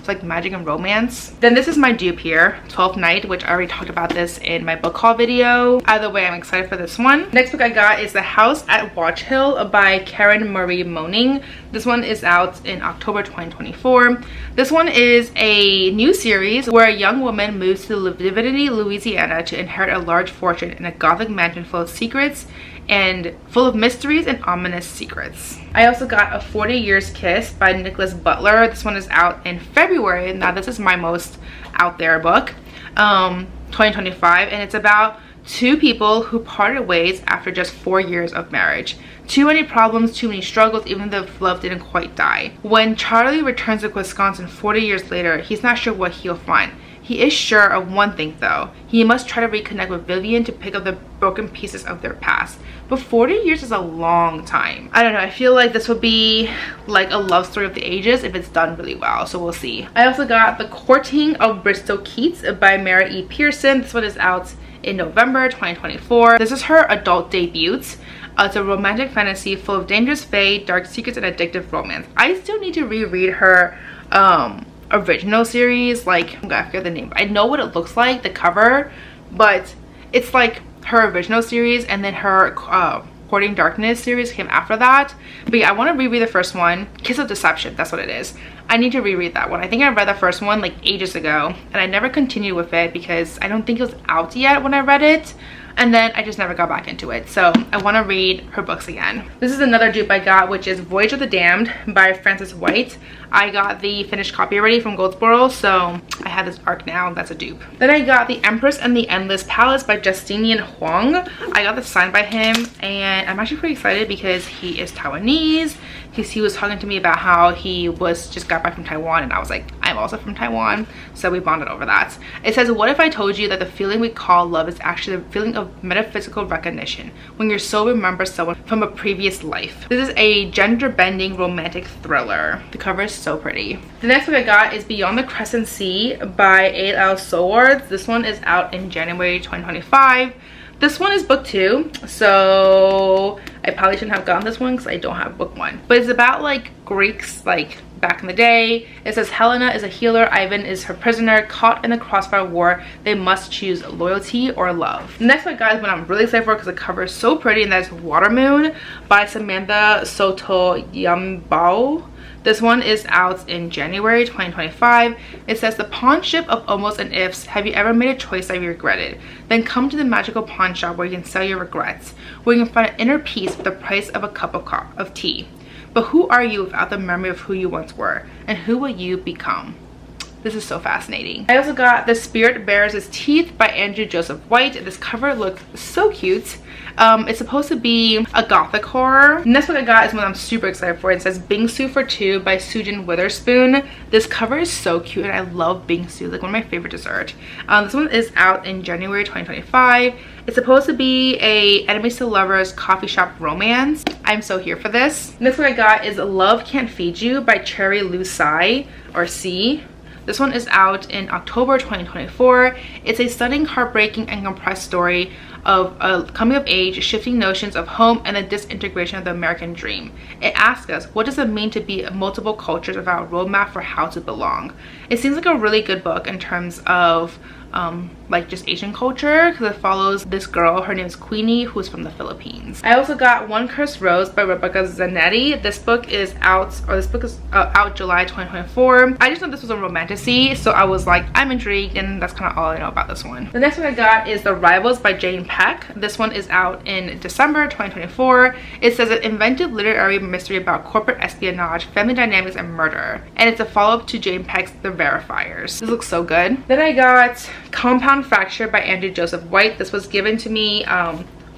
Like magic and romance. Then this is my dupe here, 12th Night, which I already talked about this in my book haul video. Either way, I'm excited for this one. Next book I got is The House at Watch Hill by Karen Marie Moning. This one is out in October 2024. This one is a new series where a young woman moves to Divinity, Louisiana to inherit a large fortune in a gothic mansion full of secrets and full of mysteries and ominous secrets. I also got A 40 Years Kiss by Nicholas Butler. This one is out in February. Now this is my most out there book, 2025, and it's about two people who parted ways after just 4 years of marriage. Too many problems, too many struggles, even though love didn't quite die. When Charlie returns to Wisconsin 40 years later, he's not sure what he'll find. He is sure of one thing though. He must try to reconnect with Vivian to pick up the broken pieces of their past. But 40 years is a long time. I don't know, I feel like this would be like a love story of the ages if it's done really well, so we'll see. I also got The Courting of Bristol Keats by Mara E. Pearson. This one is out in November 2024. This is her adult debut. It's a romantic fantasy full of dangerous fae, dark secrets, and addictive romance. I still need to reread her original series. Like, I forget the name. I know what it looks like, the cover, but it's like her original series, and then her Courting Darkness series came after that. But yeah, I want to reread the first one, Kiss of Deception, that's what it is. I need to reread that one. I think I read the first one like ages ago, and I never continued with it because I don't think it was out yet when I read it, and then I just never got back into it. So I want to read her books again. This is another dupe I got, which is Voyage of the Damned by Frances White. I got the finished copy already from Goldsboro, so I have this arc now. That's a dupe. Then I got The Empress and the Endless Palace by Justinian Huang. I got this signed by him, and I'm actually pretty excited because he is Taiwanese. He was talking to me about how he just got back from Taiwan, and I was like, I'm also from Taiwan, so we bonded over that. It says, what if I told you that the feeling we call love is actually the feeling of metaphysical recognition when your soul remembers someone from a previous life. This is a gender-bending romantic thriller. The cover is so pretty. The next book I got is Beyond the Crescent Sea by A.L. Sowards. This one is out in January 2025. This one is book 2, so I probably shouldn't have gotten this one because I don't have book 1. But it's about like Greeks like back in the day. It says Helena is a healer, Ivan is her prisoner. Caught in the crossfire war, they must choose loyalty or love. The next one, guys, one I'm really excited for because the cover is so pretty, and that's Water Moon by Samantha Sotoyambao. This one is out in January 2025. It says, the pawn shop of almost and ifs. Have you ever made a choice that you regretted? Then come to the magical pawn shop where you can sell your regrets, where you can find an inner peace for the price of a cup of tea. But who are you without the memory of who you once were? And who will you become? This is so fascinating. I also got The Spirit Bears Its Teeth by Andrew Joseph White. This cover looks so cute. It's supposed to be a gothic horror. The next one I got is one I'm super excited for. It says Bingsu for Two by Sujin Witherspoon. This cover is so cute, and I love bingsu, like one of my favorite desserts. This one is out in January 2025. It's supposed to be a enemies to lovers coffee shop romance. I'm so here for this. The next one I got is Love Can't Feed You by Cherry Lu Sai, or C. This one is out in October 2024. It's a stunning, heartbreaking, and compressed story of a coming of age, shifting notions of home, and the disintegration of the American dream. It asks us, what does it mean to be multiple cultures without a roadmap for how to belong? It seems like a really good book in terms of like just Asian culture, because it follows this girl. Her name is Queenie, who's from the Philippines. I also got One Cursed Rose by Rebecca Zanetti. This book is out, out July 2024. I just know this was a romantasy, so I was like, I'm intrigued, and that's kind of all I know about this one. The next one I got is The Rivals by Jane Peck. This one is out in December 2024. It says an inventive literary mystery about corporate espionage, family dynamics, and murder, and it's a follow-up to Jane Peck's The Verifiers. This looks so good. Then I got Compound Fracture by Andrew Joseph White. This was given to me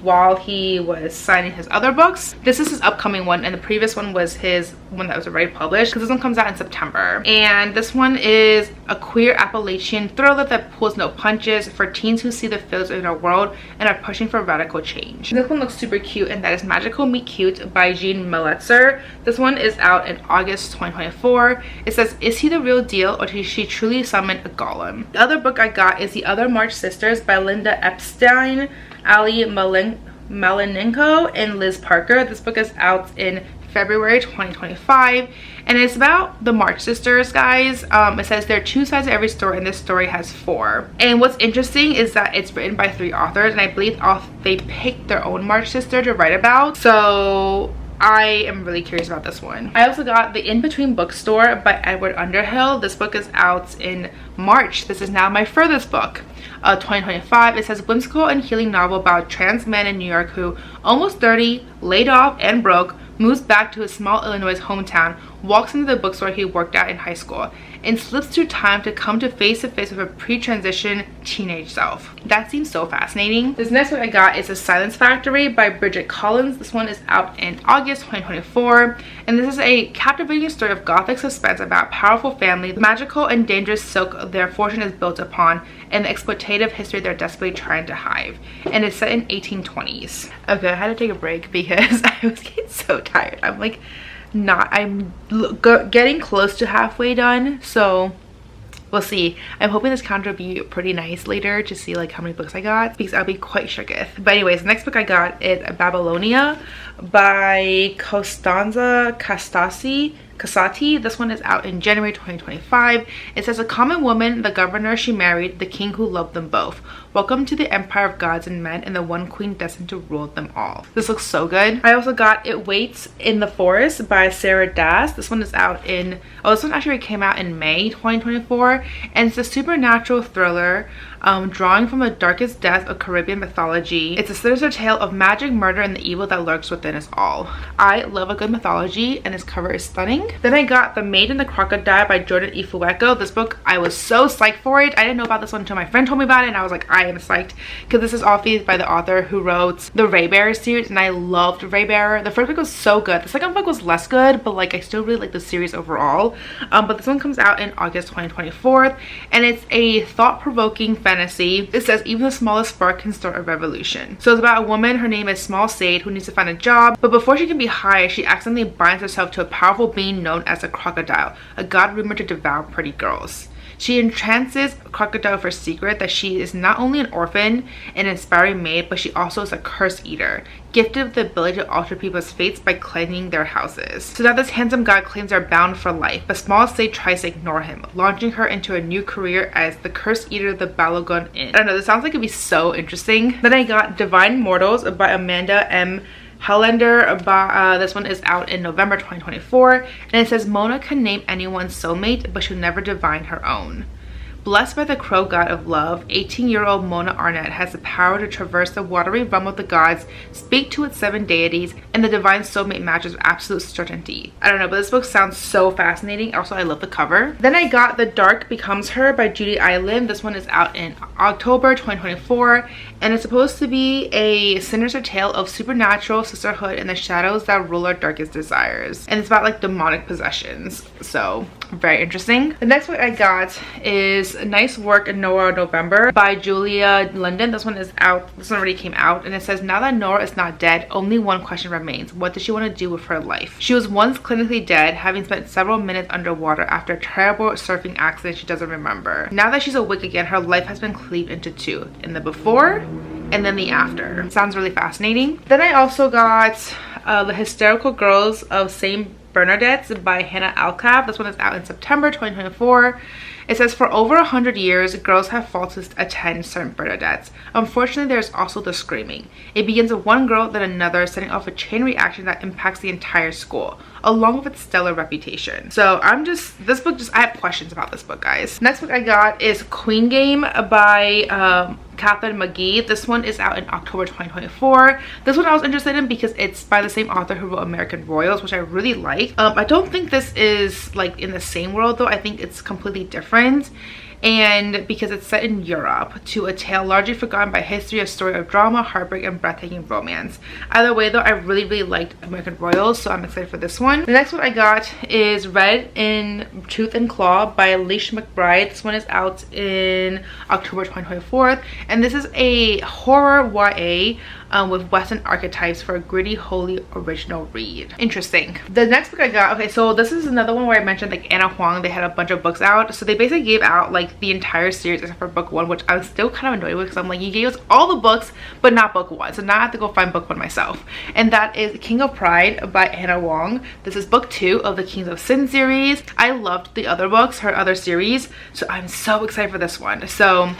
while he was signing his other books. This is his upcoming one, and the previous one was his one that was already published, because this one comes out in September. And this one is a queer Appalachian thriller that pulls no punches for teens who see the failures in our world and are pushing for radical change. This one looks super cute, and that is Magical Meet Cute by Jean Melitzer. This one is out in August 2024. It says, is he the real deal, or did she truly summon a golem? The other book I got is The Other March Sisters by Linda Epstein, Ali Malinenko, and Liz Parker. This book is out in February 2025, and it's about the March sisters, guys. It says there are two sides of every story, and this story has four. And what's interesting is that it's written by 3 authors, and I believe they picked their own March sister to write about. So I am really curious about this one. I also got The In-Between Bookstore by Edward Underhill. This book is out in March. This is now my furthest book. 2025. It says whimsical and healing novel about a trans man in New York who, almost 30, laid off and broke, moves back to his small Illinois hometown, walks into the bookstore he worked at in high school, and slips through time to come to face with a pre-transition teenage self. That seems so fascinating. This next one I got is The Silence Factory by Bridget Collins. This one is out in August 2024, and this is a captivating story of gothic suspense about a powerful family, the magical and dangerous silk their fortune is built upon, and the exploitative history they're desperately trying to hide. And it's set in 1820s. Okay, I had to take a break because I was getting so tired. I'm like I'm getting close to halfway done, so we'll see. I'm hoping this counter will be pretty nice later to see like how many books I got, because I'll be quite shooketh. But anyways, the next book I got is Babylonia by Costanza Casati. This one is out in January 2025. It says, a common woman, the governor she married, the king who loved them both. Welcome to the empire of gods and men, and the one queen destined to rule them all. This looks so good. I also got It Waits in the Forest by Sarah Das. This one is out in, this one actually came out in May 2024, and it's a supernatural thriller drawing from the darkest depths of Caribbean mythology. It's a sinister tale of magic, murder, and the evil that lurks within us all. I love a good mythology, and this cover is stunning. Then I got The Maid and the Crocodile by Jordan E. Fueko. This book, I was so psyched for it. I didn't know about this one until my friend told me about it, and I was like, I am psyched, because this is authored by the author who wrote the Raybearer series, and I loved Raybearer. The first book was so good. The second book was less good, but like I still really like the series overall. But this one comes out in August 2024, and it's a thought-provoking fantasy. It says even the smallest spark can start a revolution. So it's about a woman, her name is Small Sade, who needs to find a job, but before she can be hired, she accidentally binds herself to a powerful being known as a crocodile, a god rumored to devour pretty girls. She entrances Crocodile for secret that she is not only an orphan and inspiring maid, but she also is a curse eater, gifted with the ability to alter people's fates by cleansing their houses. So now this handsome god claims they're bound for life, but Small Sade tries to ignore him, launching her into a new career as the curse eater of the Balogun Inn. I don't know, this sounds like it'd be so interesting. Then I got Divine Mortals by Amanda M. Hellender. This one is out in November 2024, and it says Mona can name anyone's soulmate, but she'll never divine her own. Blessed by the crow god of love, 18-year-old Mona Arnett has the power to traverse the watery realm of the gods, speak to its 7 deities, and the divine soulmate matches with absolute certainty. I don't know, but this book sounds so fascinating. Also, I love the cover. Then I got The Dark Becomes Her by Judy Island. This one is out in October 2024, and it's supposed to be a sinister tale of supernatural sisterhood and the shadows that rule our darkest desires. And it's about like demonic possessions. So very interesting. The next one I got is Nice Work Nora November by Julia London. This one is out. This one already came out, and it says now that Nora is not dead, only one question remains. What does she want to do with her life? She was once clinically dead, having spent several minutes underwater after a terrible surfing accident she doesn't remember. Now that she's awake again, her life has been cleaved into two, in the before and then the after. Sounds really fascinating. Then I also got The Hysterical Girls of St. Bernadette's by Hannah Alcab. This one is out in September 2024. It says, for over 100 years, girls have fought to attend St. Bernadette's. Unfortunately, there's also the screaming. It begins with one girl, then another, setting off a chain reaction that impacts the entire school, along with its stellar reputation. So I have questions about this book, guys. Next book I got is Queen Game by Catherine McGee. This one is out in October 2024. This one I was interested in because it's by the same author who wrote American Royals, which I really like. I don't think this is like in the same world though. I think it's completely different. And because it's set in Europe, to a tale largely forgotten by history, a story of drama, heartbreak, and breathtaking romance. Either way though, I really liked American Royals, so I'm excited for this one. The next one I got is Red in Tooth and Claw by Alicia McBride. This one is out in October 2024, and this is a horror YA with Western archetypes for a gritty, wholly original read. Interesting. The next book I got, okay, so this is another one where I mentioned like Anna Huang, they had a bunch of books out. So they basically gave out like the entire series except for book one, which I'm still kind of annoyed with because I'm like, you gave us all the books, but not book one. So now I have to go find book one myself. And that is King of Pride by Anna Huang. This is book 2 of the Kings of Sin series. I loved the other books, her other series, so I'm so excited for this one. So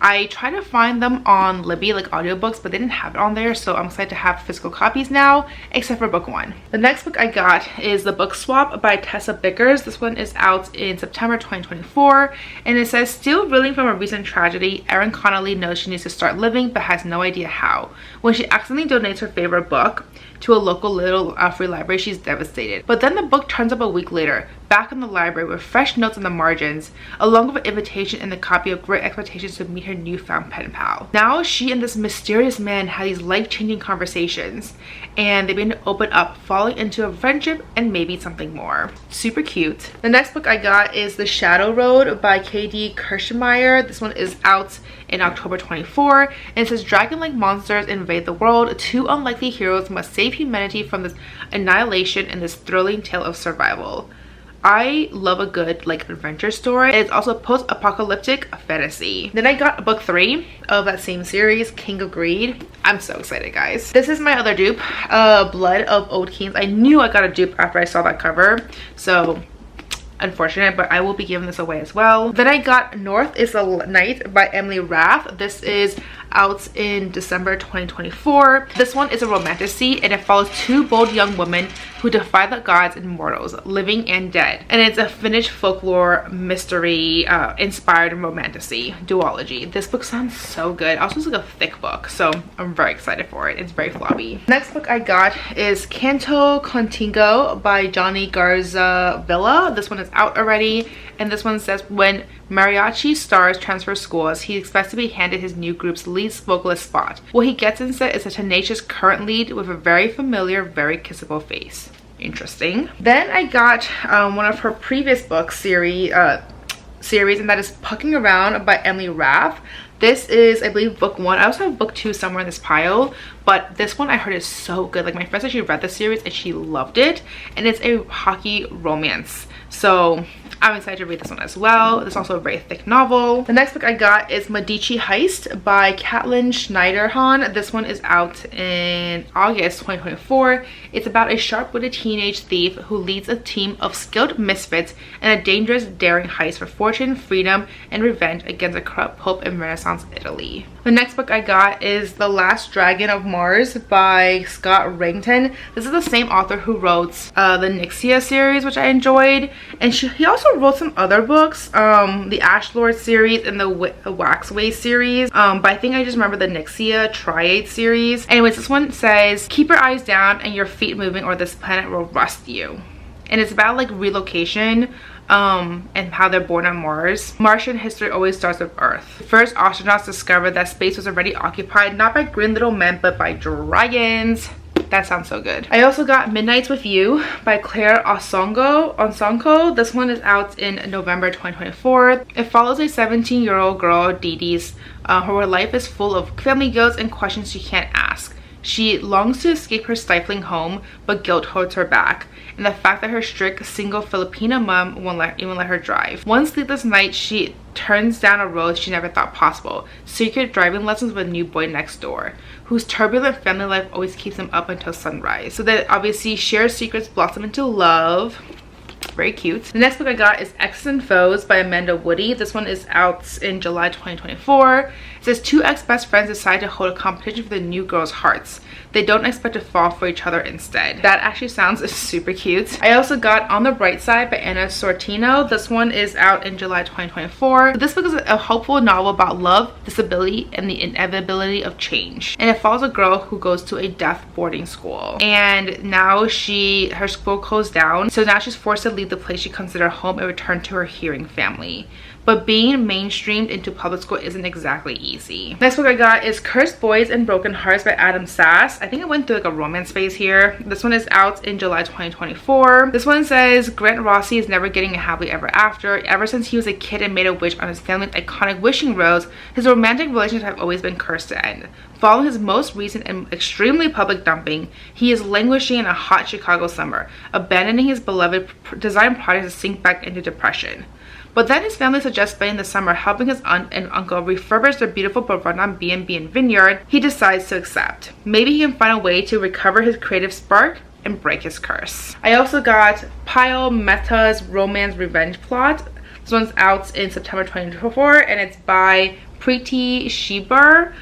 I tried to find them on Libby, like audiobooks, but they didn't have it on there, so I'm excited to have physical copies now, except for book 1. The next book I got is The Book Swap by Tessa Bickers. This one is out in September 2024, and it says, still reeling from a recent tragedy, Erin Connolly knows she needs to start living, but has no idea how. When she accidentally donates her favorite book to a local little free library, she's devastated. But then the book turns up a week later, back in the library with fresh notes on the margins, along with an invitation and a copy of Great Expectations to meet her newfound pen pal. Now she and this mysterious man had these life-changing conversations, and they begin to open up, falling into a friendship and maybe something more. Super cute. The next book I got is The Shadow Road by K.D. Kirschmeyer. This one is out in October 24, and it says, dragon-like monsters invade the world. Two unlikely heroes must save humanity from this annihilation in this thrilling tale of survival. I love a good like adventure story. It's also post-apocalyptic fantasy. Then I got book 3 of that same series, King of Greed. I'm so excited, guys. This is my other dupe, Blood of Old Kings. I knew I got a dupe after I saw that cover, so unfortunate, but I will be giving this away as well. Then I got North is the Night by Emily Rath. This is out in December 2024. This one is a romantasy, and it follows 2 bold young women who defy the gods and mortals, living and dead. And it's a Finnish folklore mystery inspired romantasy duology. This book sounds so good. Also, it's like a thick book, so I'm very excited for it. It's very floppy. Next book I got is Canto Contigo by Johnny Garza Villa. This one is out already, and this one says, when Mariachi stars transfer schools, he expects to be handed his new group's lead vocalist spot. What he gets instead is a tenacious current lead with a very familiar, very kissable face. Interesting. Then I got one of her previous books series, and that is Pucking Around by Emily Raff. This is, I believe, book 1. I also have book 2 somewhere in this pile, but this one I heard is so good. Like, my friend actually read the series and she loved it, and it's a hockey romance. So I'm excited to read this one as well. It's also a very thick novel. The next book I got is Medici Heist by Caitlin Schneiderhan. This one is out in August 2024. It's about a sharp-witted teenage thief who leads a team of skilled misfits in a dangerous, daring heist for fortune, freedom, and revenge against a corrupt pope in Renaissance Italy. The next book I got is The Last Dragon of Mars by Scott Rankton. This is the same author who wrote the Nixia series, which I enjoyed. And he also wrote some other books, the Ash Lord series and the Waxway series. But I think I just remember the Nixia Triad series. Anyways, this one says, keep your eyes down and your feet moving or this planet will rust you. And it's about like relocation and how they're born on Mars. Martian history always starts with Earth. First, astronauts discovered that space was already occupied not by green little men but by dragons. That sounds so good. I also got Midnights with You by Claire Onsonko. This one is out in November 2024. It follows a 17-year-old girl, Didi's, her life is full of family guilt and questions she can't ask. She longs to escape her stifling home, but guilt holds her back, and the fact that her strict, single Filipino mom won't even let her drive. One sleepless night, she turns down a road she never thought possible. Secret driving lessons with a new boy next door, whose turbulent family life always keeps them up until sunrise. So that obviously shared secrets blossom into love. Very cute. The next book I got is Exes and Foes by Amanda Woody. This one is out in July 2024. It says 2 ex-best friends decide to hold a competition for the new girl's hearts. They don't expect to fall for each other instead. That actually sounds super cute. I also got On the Bright Side by Anna Sortino. This one is out in July 2024. This book is a hopeful novel about love, disability, and the inevitability of change. And it follows a girl who goes to a deaf boarding school. And now her school closed down. So now she's forced to leave the place she considered home and return to her hearing family. But being mainstreamed into public school isn't exactly easy. Next book I got is Cursed Boys and Broken Hearts by Adam Sass. I think I went through like a romance phase here. This one is out in July 2024. This one says Grant Rossi is never getting a happily ever after. Ever since he was a kid and made a wish on his family's iconic wishing rose, his romantic relationships have always been cursed to end. Following his most recent and extremely public dumping, he is languishing in a hot Chicago summer, abandoning his beloved design project to sink back into depression. But then his family suggests spending the summer helping his aunt and uncle refurbish their beautiful but run-down B&B and vineyard. He decides to accept. Maybe he can find a way to recover his creative spark and break his curse. I also got Pyle Mehta's Romance Revenge Plot. This one's out in September 2024 and it's by Preeti Shibbar.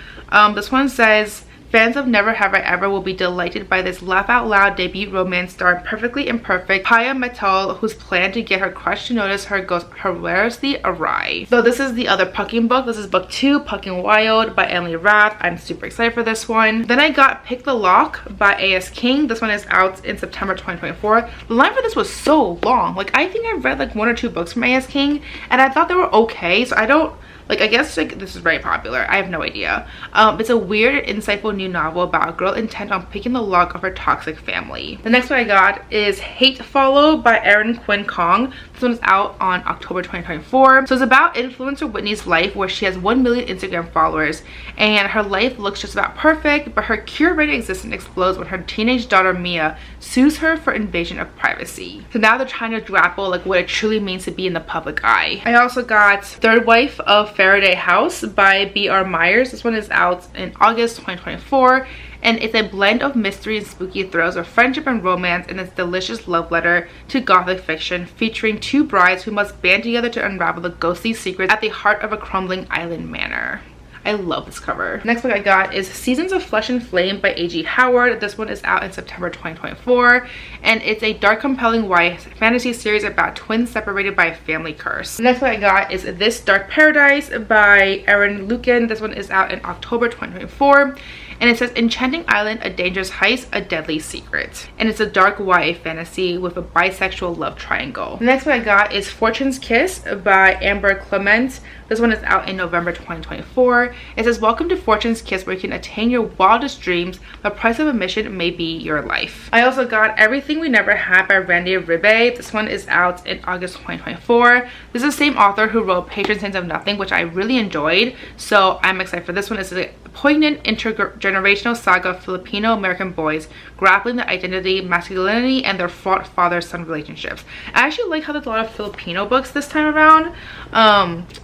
This one says, fans of Never Have I Ever will be delighted by this laugh-out-loud debut romance starring Perfectly Imperfect Paya Metal, whose plan to get her crush to notice her goes hilariously awry. So this is the other Pucking book. This is book 2, Pucking Wild by Emily Raff. I'm super excited for this one. Then I got Pick the Lock by A.S. King. This one is out in September 2024. The line for this was so long. Like, I think I've read like 1 or 2 books from A.S. King and I thought they were okay. So I don't, like, I guess like this is very popular. I have no idea. It's a weird, insightful new novel about a girl intent on picking the lock of her toxic family. The next one I got is Hate Follow by Erin Quinn Kong. This one is out on October 2024. So it's about influencer Whitney's life, where she has 1 million Instagram followers and her life looks just about perfect, but her curated existence explodes when her teenage daughter Mia sues her for invasion of privacy. So now they're trying to grapple like what it truly means to be in the public eye. I also got Third Wife of Faraday House by B.R. Myers. This one is out in August 2024 and it's a blend of mystery and spooky thrills of friendship and romance in this delicious love letter to gothic fiction, featuring 2 brides who must band together to unravel the ghostly secrets at the heart of a crumbling island manor. I love this cover. Next book I got is Seasons of Flesh and Flame by A.G. Howard. This one is out in September 2024 and it's a dark, compelling YA fantasy series about twins separated by a family curse. The next one I got is This Dark Paradise by Erin Lucan. This one is out in October 2024 And it says Enchanting Island, a dangerous heist, a deadly secret. And it's a dark YA fantasy with a bisexual love triangle. The next one I got is Fortune's Kiss by Amber Clement. This one is out in November 2024. It says, welcome to Fortune's Kiss, where you can attain your wildest dreams. The price of admission may be your life. I also got Everything We Never Had by Randy Ribe. This one is out in August 2024. This is the same author who wrote Patron Saints of Nothing, which I really enjoyed. So I'm excited for this one. It's a poignant intergenerational saga of Filipino-American boys grappling their identity, masculinity, and their fraught father-son relationships. I actually like how there's a lot of Filipino books this time around.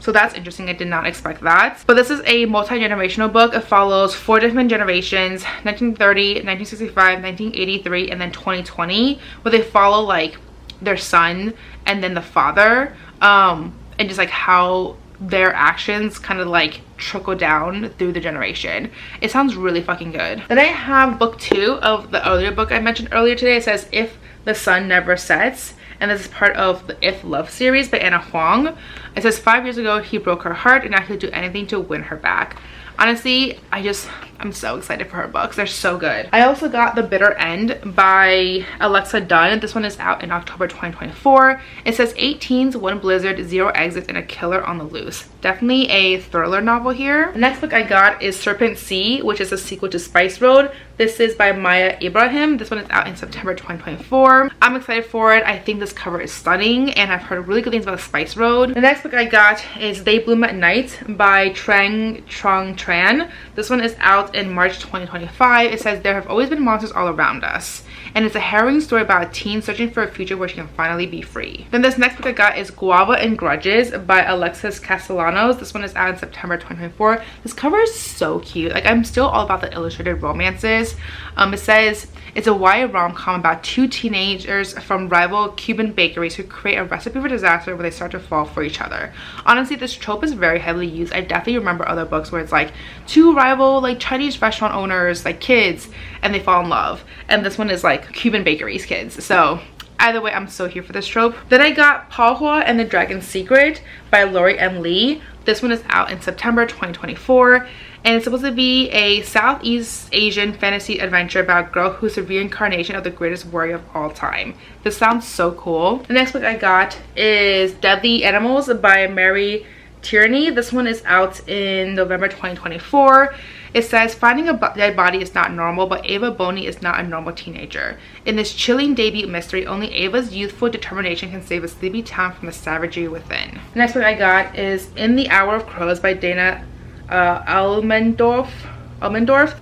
So that's interesting. I did not expect that. But this is a multi-generational book. It follows 4 different generations: 1930, 1965, 1983, and then 2020, where they follow like their son and then the father, and just like how their actions kind of like trickle down through the generation. It sounds really fucking good. Then I have book 2 of the earlier book I mentioned earlier today. It says If the Sun Never Sets, and this is part of the If Love series by Anna Huang. It says 5 years ago he broke her heart and I could do anything to win her back. Honestly, I'm so excited for her books. They're so good. I also got The Bitter End by Alexa Dunn. This one is out in October 2024. It says 8 teens, 1 blizzard, 0 exits, and a killer on the loose. Definitely a thriller novel here. The next book I got is Serpent Sea, which is a sequel to Spice Road. This is by Maya Ibrahim. This one is out in September 2024. I'm excited for it. I think this cover is stunning, and I've heard really good things about Spice Road. The next book I got is They Bloom at Night by Trang Trong Tran. This one is out in March 2025. It says there have always been monsters all around us, and it's a harrowing story about a teen searching for a future where she can finally be free. Then this next book I got is Guava and Grudges by Alexis Castellanos. This one is out in September 2024. This cover is so cute. Like, I'm still all about the illustrated romances. It says it's a YA rom-com about 2 teenagers from rival Cuban bakeries who create a recipe for disaster where they start to fall for each other. Honestly, this trope is very heavily used. I definitely remember other books where it's like 2 rival like Chinese restaurant owners, like kids, and they fall in love. And this one is like Cuban bakeries kids. So either way, I'm so here for this trope. Then I got Palhua and the Dragon's Secret by Lori M. Lee. This one is out in September 2024. And it's supposed to be a Southeast Asian fantasy adventure about a girl who's a reincarnation of the greatest warrior of all time. This sounds so cool. The next book I got is Deadly Animals by Mary Tierney. This one is out in November 2024. It says finding a dead body is not normal, but Ava Boney is not a normal teenager. In this chilling debut mystery, only Ava's youthful determination can save a sleepy town from the savagery within. The next book I got is In the Hour of Crows by Dana Almendorf.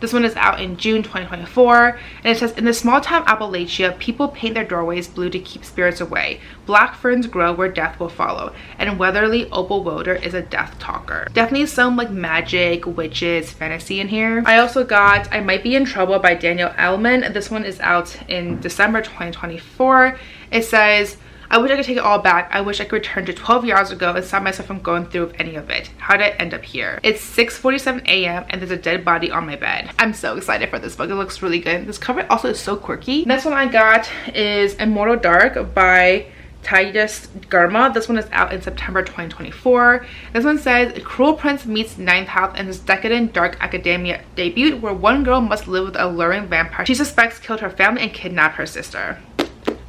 This one is out in June 2024, and it says in the small town Appalachia, people paint their doorways blue to keep spirits away. Black ferns grow where death will follow, and Weatherly Opal Wilder is a death talker. Definitely some like magic, witches, fantasy in here. I also got I Might Be in Trouble by Daniel Ellman. This one is out in December 2024. It says, I wish I could take it all back. I wish I could return to 12 years ago and stop myself from going through any of it. How did I end up here? It's 6:47 a.m. and there's a dead body on my bed. I'm so excited for this book. It looks really good. This cover also is so quirky. Next one I got is Immortal Dark by Titus Garma. This one is out in September 2024. This one says Cruel Prince meets Ninth House in this decadent dark academia debut where one girl must live with an alluring vampire she suspects killed her family and kidnapped her sister.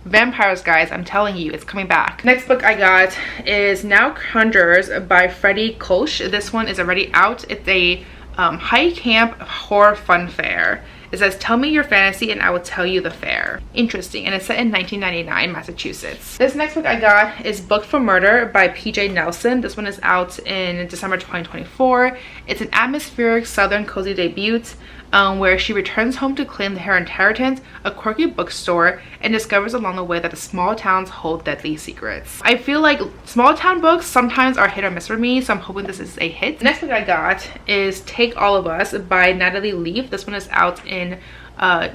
Vampires, guys, I'm telling you, it's coming back. Next book I got is Now Conjurers by Freddie Kolsch. This one is already out. It's a high camp horror fun fair. It says, tell me your fantasy and I will tell you the fair. Interesting. And it's set in 1999, Massachusetts. This next book I got is Booked for Murder by PJ Nelson. This one is out in December 2024. It's an atmospheric southern cozy debut where she returns home to claim her inheritance, a quirky bookstore, and discovers along the way that the small towns hold deadly secrets. I feel like small town books sometimes are hit or miss for me, so I'm hoping this is a hit. The next book I got is Take All of Us by Natalie Leaf. This one is out in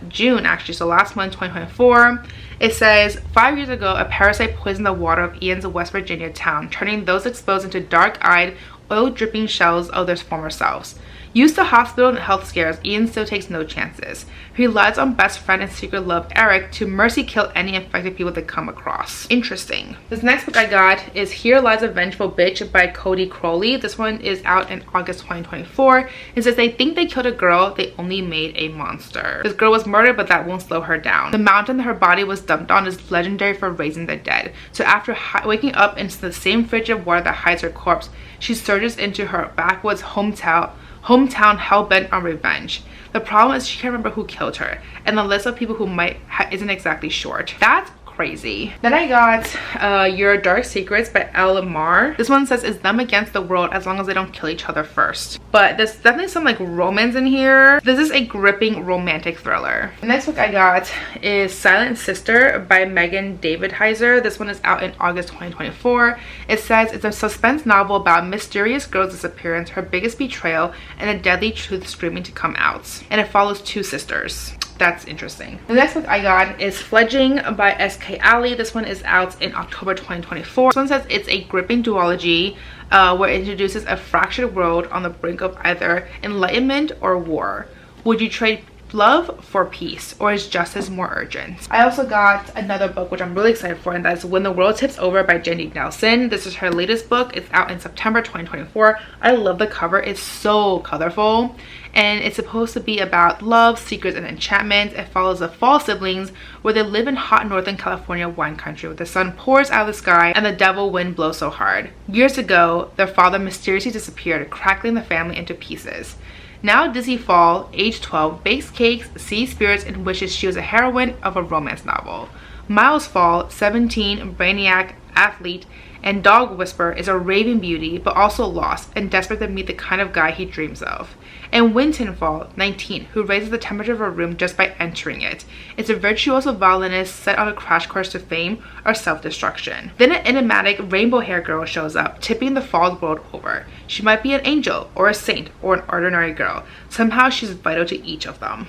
June, actually, so last month, 2024. It says 5 years ago a parasite poisoned the water of Ian's West Virginia town, turning those exposed into dark-eyed, oil-dripping shells of their former selves. Used to hospital and health scares, Ian still takes no chances. He relies on best friend and secret love Eric to mercy kill any infected people they come across. Interesting. This next book I got is Here Lies a Vengeful Bitch by Cody Crowley. This one is out in August 2024. It says they think they killed a girl, they only made a monster. This girl was murdered, but that won't slow her down. The mountain that her body was dumped on is legendary for raising the dead. So after waking up into the same frigid water that hides her corpse, she surges into her backwoods hometown hell-bent on revenge. The problem is she can't remember who killed her, and the list of people who might isn't exactly short. That's crazy. Then I got Your Dark Secrets by Elle Marr. This one says it's them against the world as long as they don't kill each other first. But there's definitely some like romance in here. This is a gripping romantic thriller. The next book I got is Silent Sister by Megan Davidheiser. This one is out in August 2024. It says it's a suspense novel about a mysterious girl's disappearance, her biggest betrayal, and a deadly truth screaming to come out. And it follows two sisters. That's interesting. The next book I got is Fledging by S.K. Ali. This one is out in October 2024. This one says it's a gripping duology where it introduces a fractured world on the brink of either enlightenment or war. Would you trade love for peace, or is justice more urgent? I also got another book which I'm really excited for, and that's When the World Tips Over by Jandy Nelson. This is her latest book. It's out in September 2024. I love the cover. It's so colorful, and it's supposed to be about love, secrets, and enchantment. It follows the Fall siblings where they live in hot Northern California wine country where the sun pours out of the sky and the devil wind blows so hard. Years ago, their father mysteriously disappeared, crackling the family into pieces. Now Dizzy Fall, age 12, bakes cakes, sees spirits, and wishes she was a heroine of a romance novel. Miles Fall, 17, brainiac, athlete, and dog whisperer, is a raving beauty but also lost and desperate to meet the kind of guy he dreams of. And Winton Fall, 19, who raises the temperature of her room just by entering it. It's a virtuoso violinist set on a crash course to fame or self-destruction. Then an enigmatic rainbow-haired girl shows up, tipping the Fall's world over. She might be an angel or a saint or an ordinary girl. Somehow she's vital to each of them.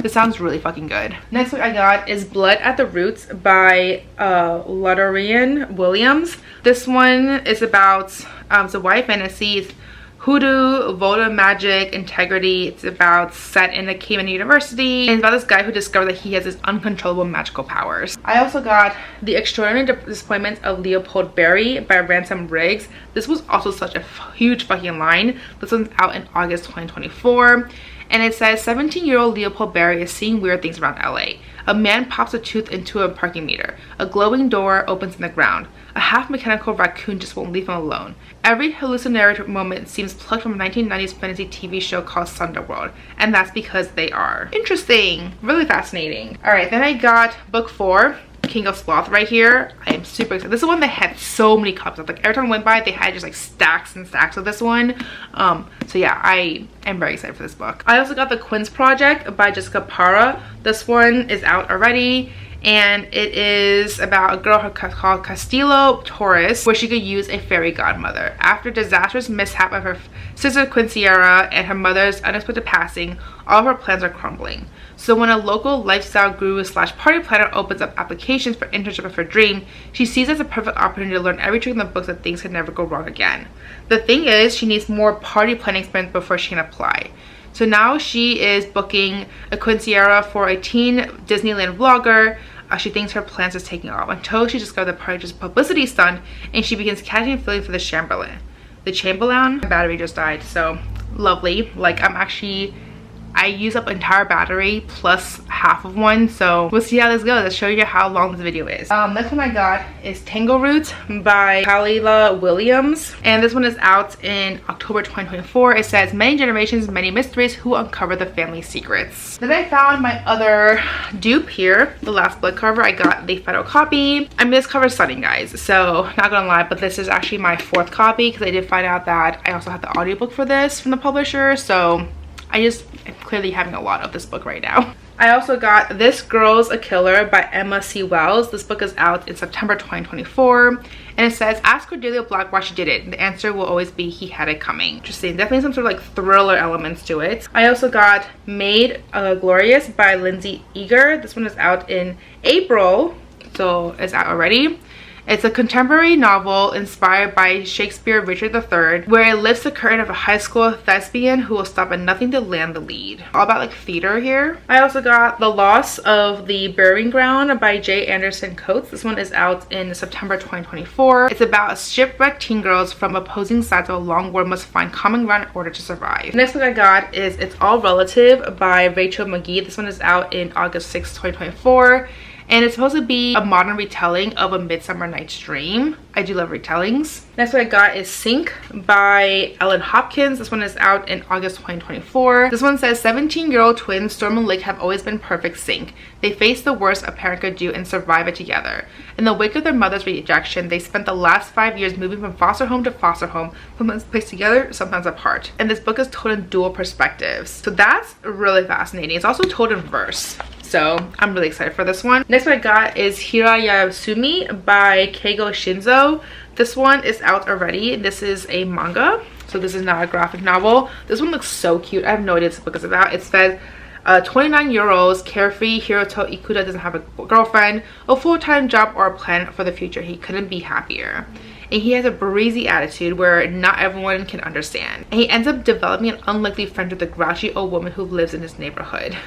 This sounds really fucking good. Next book I got is Blood at the Roots by Ladorian Williams. This one is about it's a YA fantasy. It's hoodoo, voodoo magic, integrity. It's about set in a Cayman University, and it's about this guy who discovered that he has his uncontrollable magical powers. I also got The Extraordinary Disappointment of Leopold Berry by Ransom Riggs. This was also such a huge fucking line. This one's out in August 2024. And it says 17-year-old Leopold Berry is seeing weird things around LA. A man pops a tooth into a parking meter. A glowing door opens in the ground. A half-mechanical raccoon just won't leave him alone. Every hallucinatory moment seems plucked from a 1990s fantasy TV show called Sunderworld, and that's because they are. Interesting. Really fascinating. Alright, then I got book 4. King of Sloth right here. I am super excited. This is one that had so many copies of. Like every time I went by, they had just like stacks and stacks of this one. So yeah, I am very excited for this book. I also got The Quince Project by Jessica Parra. This one is out already, and it is about a girl called Castillo Torres, where she could use a fairy godmother. After a disastrous mishap of her sister Quinciera and her mother's unexpected passing, all of her plans are crumbling. So when a local lifestyle guru / party planner opens up applications for internship of her dream, she sees it as a perfect opportunity to learn every trick in the books that things can never go wrong again. The thing is, she needs more party planning experience before she can apply. So now she is booking a Quinciera for a teen Disneyland vlogger. She thinks her plans is taking off until she discovers the party just publicity stunt, and she begins catching a feeling for the Chamberlain. The Chamberlain? My battery just died, so lovely. Like I used up entire battery plus half of one, so we'll see how this goes. I'll show you how long this video is. Next one I got is Tangleroot by Kalila Williams, and this one is out in October 2024. It says many generations, many mysteries, who uncover the family secrets. Then I found my other dupe here, the last blood cover. I got the photo copy. I mean, this cover is stunning, guys, so not gonna lie, but this is actually my 4th copy because I did find out that I also have the audiobook for this from the publisher, so I just am clearly having a lot of this book right now. I also got This Girl's a Killer by Emma C. Wells. This book is out in September 2024. And it says, ask Cordelia Black why she did it. The answer will always be he had it coming. Interesting. Definitely some sort of like thriller elements to it. I also got Made Glorious by Lindsay Eager. This one is out in April, so it's out already. It's a contemporary novel inspired by Shakespeare Richard III, where it lifts the curtain of a high school thespian who will stop at nothing to land the lead. All about like theater here. I also got The Loss of the Burying Ground by J. Anderson Coates. This one is out in September 2024. It's about shipwrecked teen girls from opposing sides of a long war must find common ground in order to survive. The next book I got is It's All Relative by Rachel McGee. This one is out in August 6, 2024. And it's supposed to be a modern retelling of A Midsummer Night's Dream. I do love retellings. Next one I got is Sink by Ellen Hopkins. This one is out in August 2024. This one says 17-year-old twins Storm and Lake have always been perfect sync. They face the worst a parent could do and survive it together. In the wake of their mother's rejection, they spent the last 5 years moving from foster home to foster home, sometimes placed together, sometimes apart. And this book is told in dual perspectives. So that's really fascinating. It's also told in verse. So I'm really excited for this one. Next one I got is Hirayasumi by Keigo Shinzo. This one is out already. This is a manga, so this is not a graphic novel. This one looks so cute. I have no idea what this book is about. It says 29-year-old carefree Hiroto Ikuta doesn't have a girlfriend, a full-time job, or a plan for the future. He couldn't be happier. And he has a breezy attitude where not everyone can understand. And he ends up developing an unlikely friendship with the grouchy old woman who lives in his neighborhood.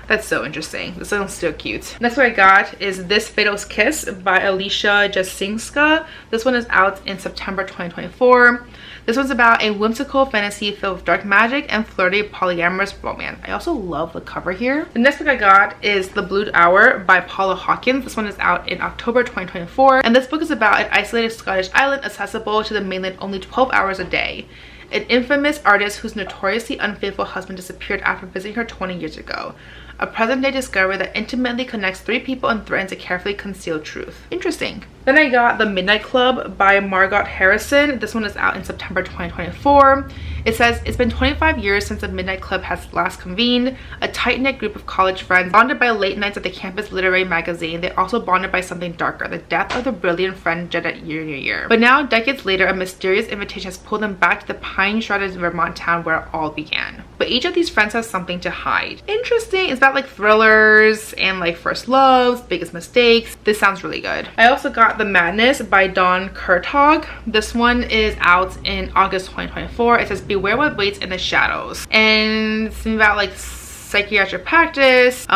That's so interesting. This sounds so cute. Next one I got is This Fatal Kiss by Alicia Jasinska. This one is out in September 2024. This one's about a whimsical fantasy filled with dark magic and flirty polyamorous romance. I also love the cover here. The next book I got is The Blue Hour by Paula Hawkins. This one is out in October 2024. And this book is about an isolated Scottish island accessible to the mainland only 12 hours a day. An infamous artist whose notoriously unfaithful husband disappeared after visiting her 20 years ago. A present-day discovery that intimately connects 3 people and threatens a carefully concealed truth. Interesting. Then I got The Midnight Club by Margot Harrison. This one is out in September 2024. It says, it's been 25 years since the Midnight Club has last convened. A tight-knit group of college friends bonded by late nights at the campus literary magazine. They also bonded by something darker, the death of the brilliant friend dead at year. But now, decades later, a mysterious invitation has pulled them back to the pine-shrouded Vermont town where it all began. But each of these friends has something to hide. Interesting. It's about like thrillers and like first loves, biggest mistakes. This sounds really good. I also got The Madness by Dawn Kurtog. This one is out in August 2024. It says beware what waits in the shadows, and it's about like psychiatric practice.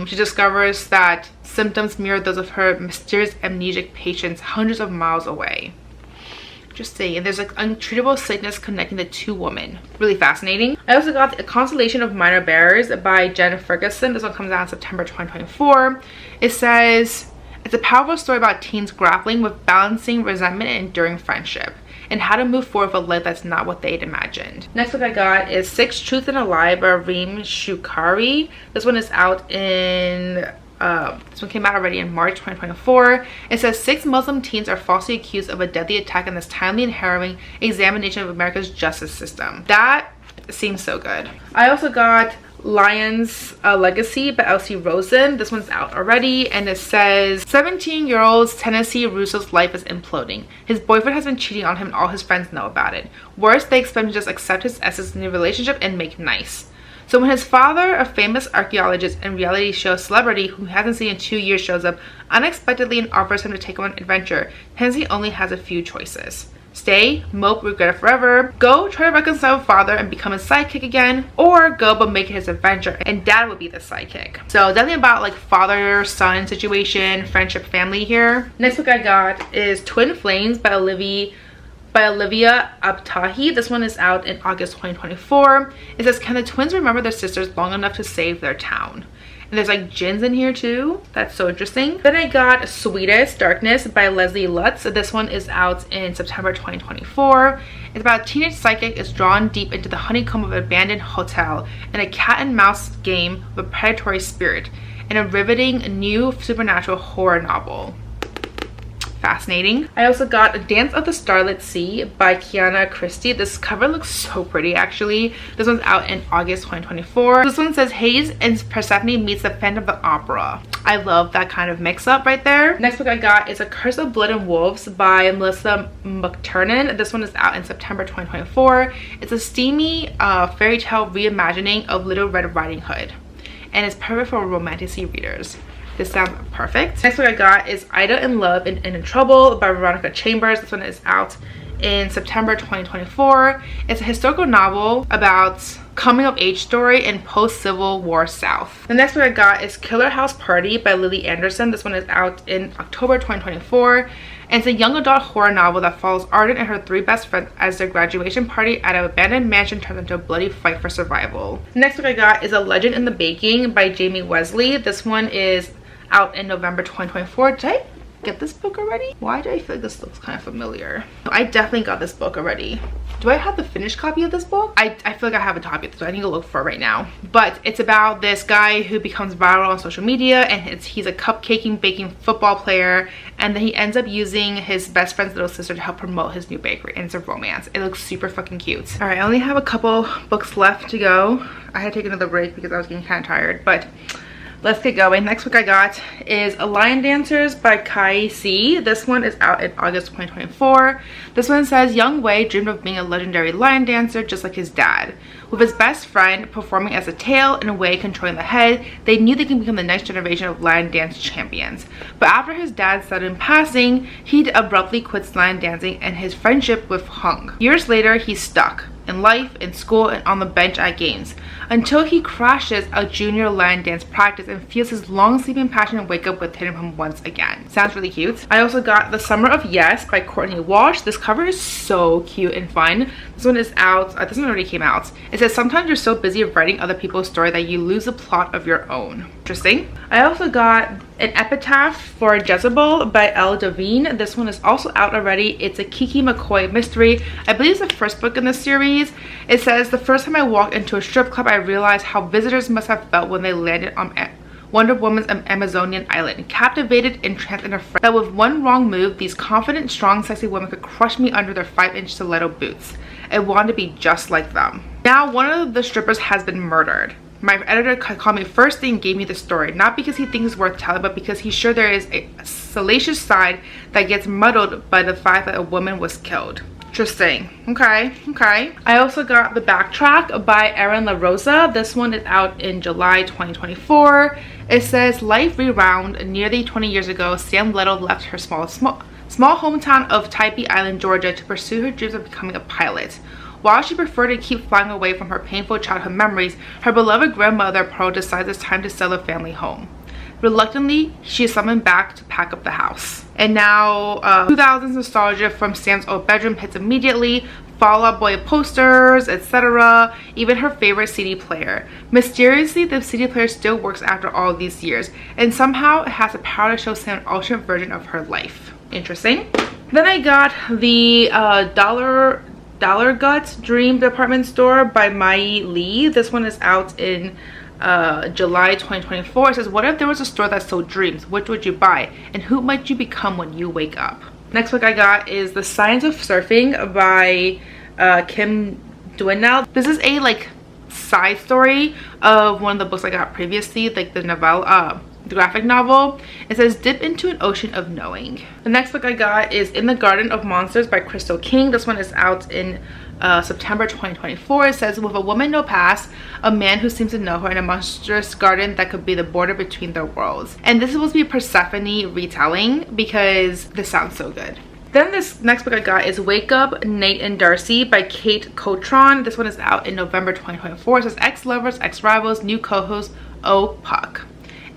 She discovers that symptoms mirror those of her mysterious amnesic patients hundreds of miles away. Interesting. And there's like untreatable sickness connecting the 2 women. Really fascinating. I also got A Constellation of Minor Bearers by Jen Ferguson. This one comes out in September 2024. It says it's a powerful story about teens grappling with balancing resentment and enduring friendship, and how to move forward with a life that's not what they'd imagined. Next book I got is Six Truths and a Lie by Reem Shukari. This one is out in this one came out already in March 2024. It says 6 Muslim teens are falsely accused of a deadly attack in this timely and harrowing examination of America's justice system. That seems so good. I also got Lion's Legacy by Elsie Rosen. This one's out already, and it says 17-year-old Tennessee Russo's life is imploding. His boyfriend has been cheating on him and all his friends know about it. Worse, they expect him to just accept his ex's new relationship and make nice. So when his father, a famous archaeologist and reality show celebrity who hasn't seen in 2 years, shows up unexpectedly and offers him to take on an adventure, Tennessee only has a few choices. Stay, mope, regret it forever, go try to reconcile with father and become his sidekick again, or go but make it his adventure and dad would be the sidekick. So definitely about like father-son situation, friendship, family here. Next book I got is Twin Flames by Olivia Abtahi. This one is out in August 2024. It says, can the twins remember their sisters long enough to save their town? And there's like gins in here too. That's so interesting. Then I got Sweetest Darkness by Leslie Lutz. This one is out in September 2024. It's about a teenage psychic is drawn deep into the honeycomb of an abandoned hotel in a cat and mouse game with a predatory spirit, and a riveting new supernatural horror novel. Fascinating. I also got Dance of the Starlit Sea by Kiana Christie. This cover looks so pretty actually. This one's out in August 2024. This one says Hades and Persephone meets the Phantom of the Opera. I love that kind of mix up right there. Next book I got is A Curse of Blood and Wolves by Melissa McTernan. This one is out in September 2024. It's a steamy fairy tale reimagining of Little Red Riding Hood, and it's perfect for romantic readers. This sounds perfect. Next one I got is Ida in Love and in Trouble by Veronica Chambers. This one is out in September 2024. It's a historical novel about coming of age story in post-Civil War South. The next one I got is Killer House Party by Lily Anderson. This one is out in October 2024. And it's a young adult horror novel that follows Arden and her 3 best friends as their graduation party at an abandoned mansion turns into a bloody fight for survival. The next book I got is A Legend in the Baking by Jamie Wesley. This one is out in November 2024. Did I get this book already? Why do I feel like this looks kind of familiar? I definitely got this book already. Do I have the finished copy of this book? I feel like I have a copy of this, so I need to look for it right now. But it's about this guy who becomes viral on social media, and he's a cupcaking, baking football player, and then he ends up using his best friend's little sister to help promote his new bakery, and it's a romance. It looks super fucking cute. All right, I only have a couple books left to go. I had to take another break because I was getting kind of tired, but let's get going. Next book I got is Lion Dancers by Kai C. This one is out in August 2024. This one says Young Wei dreamed of being a legendary lion dancer just like his dad. With his best friend performing as a tail and Wei controlling the head, they knew they could become the next generation of lion dance champions. But after his dad's sudden passing, he abruptly quits lion dancing and his friendship with Hung. Years later, he's stuck in life, in school, and on the bench at games, until he crashes a junior lion dance practice and feels his long sleeping passion wake up within him once again. Sounds really cute. I also got The Summer of Yes by Courtney Walsh. This cover is so cute and fun. This one is out. This one already came out. It says sometimes you're so busy writing other people's story that you lose the plot of your own. Interesting. I also got An Epitaph for Jezebel by Elle Devine. This one is also out already. It's a Kiki McCoy mystery. I believe it's the first book in the series. It says, the first time I walked into a strip club, I realized how visitors must have felt when they landed on Wonder Woman's Amazonian island, captivated, entranced, and afraid that with one wrong move, these confident, strong, sexy women could crush me under their 5-inch stiletto boots. I wanted to be just like them. Now, one of the strippers has been murdered. My editor called me first thing and gave me the story, not because he thinks it's worth telling, but because he's sure there is a salacious side that gets muddled by the fact that a woman was killed. Interesting. Okay. I also got The Backtrack by Erin LaRosa. This one is out in July 2024. It says, life rewound. Nearly 20 years ago, Sam Little left her small hometown of Tybee Island, Georgia, to pursue her dreams of becoming a pilot. While she preferred to keep flying away from her painful childhood memories, her beloved grandmother Pearl decides it's time to sell the family home. Reluctantly, she is summoned back to pack up the house. And now 2000s nostalgia from Sam's old bedroom hits immediately. Fall Out Boy posters, etc. Even her favorite CD player. Mysteriously, the CD player still works after all these years, and somehow it has the power to show Sam an alternate version of her life. Interesting. Then I got the Dollar Guts Dream Department Store by Mai Lee. This one is out in July 2024. It says, what if there was a store that sold dreams? Which would you buy? And who might you become when you wake up? Next book I got is The Science of Surfing by Kim Dwinell. This is a like side story of one of the books I got previously, like the novella, the graphic novel. It says, dip into an ocean of knowing. The next book I got is In the Garden of Monsters by Crystal King. This one is out in September 2024. It says, with a woman no past, a man who seems to know her in a monstrous garden that could be the border between their worlds. And this is supposed to be a Persephone retelling because this sounds so good. Then this next book I got is Wake Up, Nate and Darcy by Kate Cotron. This one is out in November 2024. It says, ex-lovers, ex-rivals, new co-host, Oh Puck.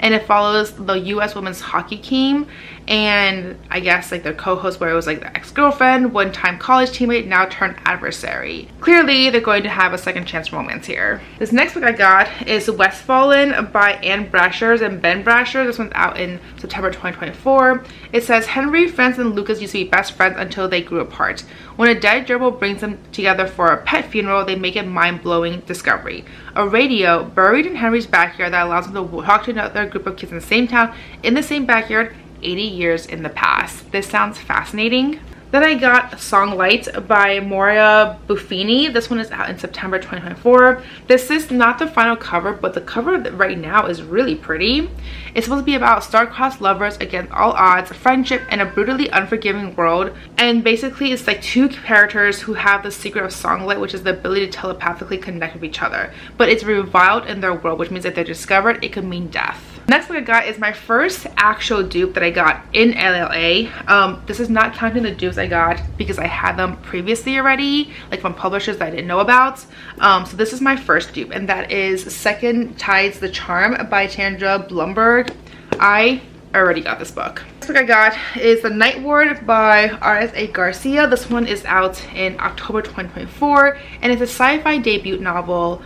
And it follows the US women's hockey team and I guess like their co-host, where it was like the ex-girlfriend, one-time college teammate, now turned adversary. Clearly they're going to have a second chance romance here. This next book I got is Westfallen by Anne Brashers and Ben Brasher. This one's out in September 2024. It says, Henry, Franz, and Lucas used to be best friends until they grew apart. When a dead gerbil brings them together for a pet funeral, they make a mind-blowing discovery. A radio buried in Henry's backyard that allows him to talk to another group of kids in the same town, in the same backyard, 80 years in the past. This sounds fascinating. Then I got Songlight by Moria Buffini. This one is out in September 2024. This is not the final cover, but the cover right now is really pretty. It's supposed to be about star-crossed lovers against all odds, friendship, and a brutally unforgiving world. And basically it's like two characters who have the secret of Songlight, which is the ability to telepathically connect with each other. But it's reviled in their world, which means if they're discovered, it could mean death. Next book I got is my first actual dupe that I got in LLA. This is not counting the dupes I got because I had them previously already, like from publishers that I didn't know about. So this is my first dupe, and that is Second Tides the Charm by Chandra Blumberg. I already got this book. Next book I got is The Night Ward by R.S.A. Garcia. This one is out in October 2024, and it's a sci-fi debut novel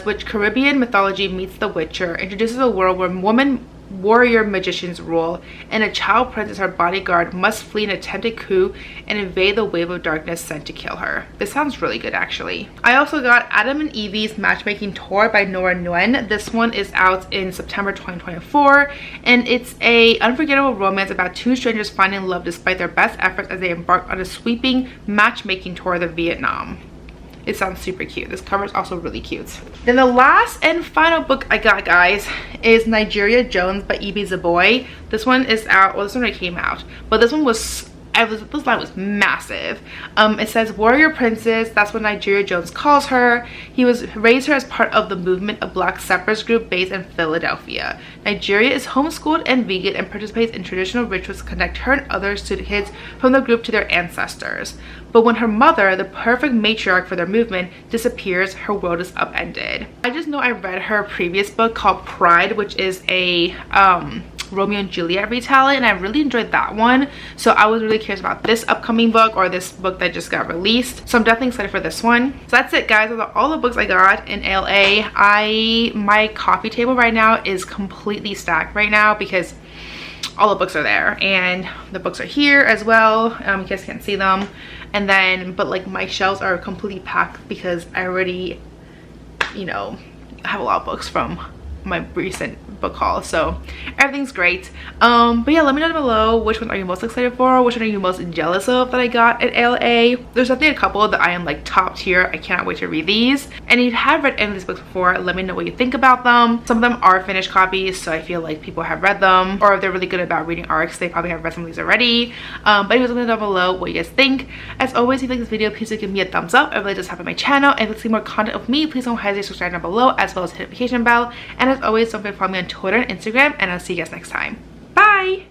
which Caribbean mythology meets The Witcher, introduces a world where women warrior magicians rule, and a child princess, her bodyguard, must flee an attempted coup and evade the wave of darkness sent to kill her. This sounds really good, actually. I also got Adam and Evie's Matchmaking Tour by Nora Nguyen. This one is out in September 2024, and it's a unforgettable romance about two strangers finding love despite their best efforts as they embark on a sweeping matchmaking tour of Vietnam. It sounds super cute. This cover is also really cute. Then the last and final book I got, guys, is Nigeria Jones by E.B. Zaboy. This one is out, well, this one already came out, but this one was, this line was massive. It says, warrior princess, that's what Nigeria Jones calls her. He was raised her as part of the movement of black separatist group based in Philadelphia. Nigeria is homeschooled and vegan and participates in traditional rituals to connect her and other student kids from the group to their ancestors. But when her mother, the perfect matriarch for their movement, disappears, her world is upended. I just know I read her previous book called Pride, which is a Romeo and Juliet retelling, and I really enjoyed that one. So I was really curious about this upcoming book, or this book that just got released. So I'm definitely excited for this one. So that's it, guys. Those are all the books I got in LA. My coffee table right now is completely stacked right now because all the books are there, and the books are here as well. You guys can't see them. And then, but like my shelves are completely packed because I already, you know, have a lot of books from my recent book haul, so everything's great. But yeah, let me know down below which one are you most excited for, which one are you most jealous of that I got at LA. There's definitely a couple that I am like top tier. I cannot wait to read these, and if you have read any of these books before, let me know what you think about them. Some of them are finished copies, so I feel like people have read them, or if they're really good about reading arcs, they probably have read some of these already. But anyways, let me know down below what you guys think. As always, if you like this video, please do give me a thumbs up. It really does help my channel, and if you see more content of me, please don't hesitate to subscribe down below, as well as hit the notification bell. And as always, don't forget to follow me on Twitter and Instagram, and I'll see you guys next time. Bye!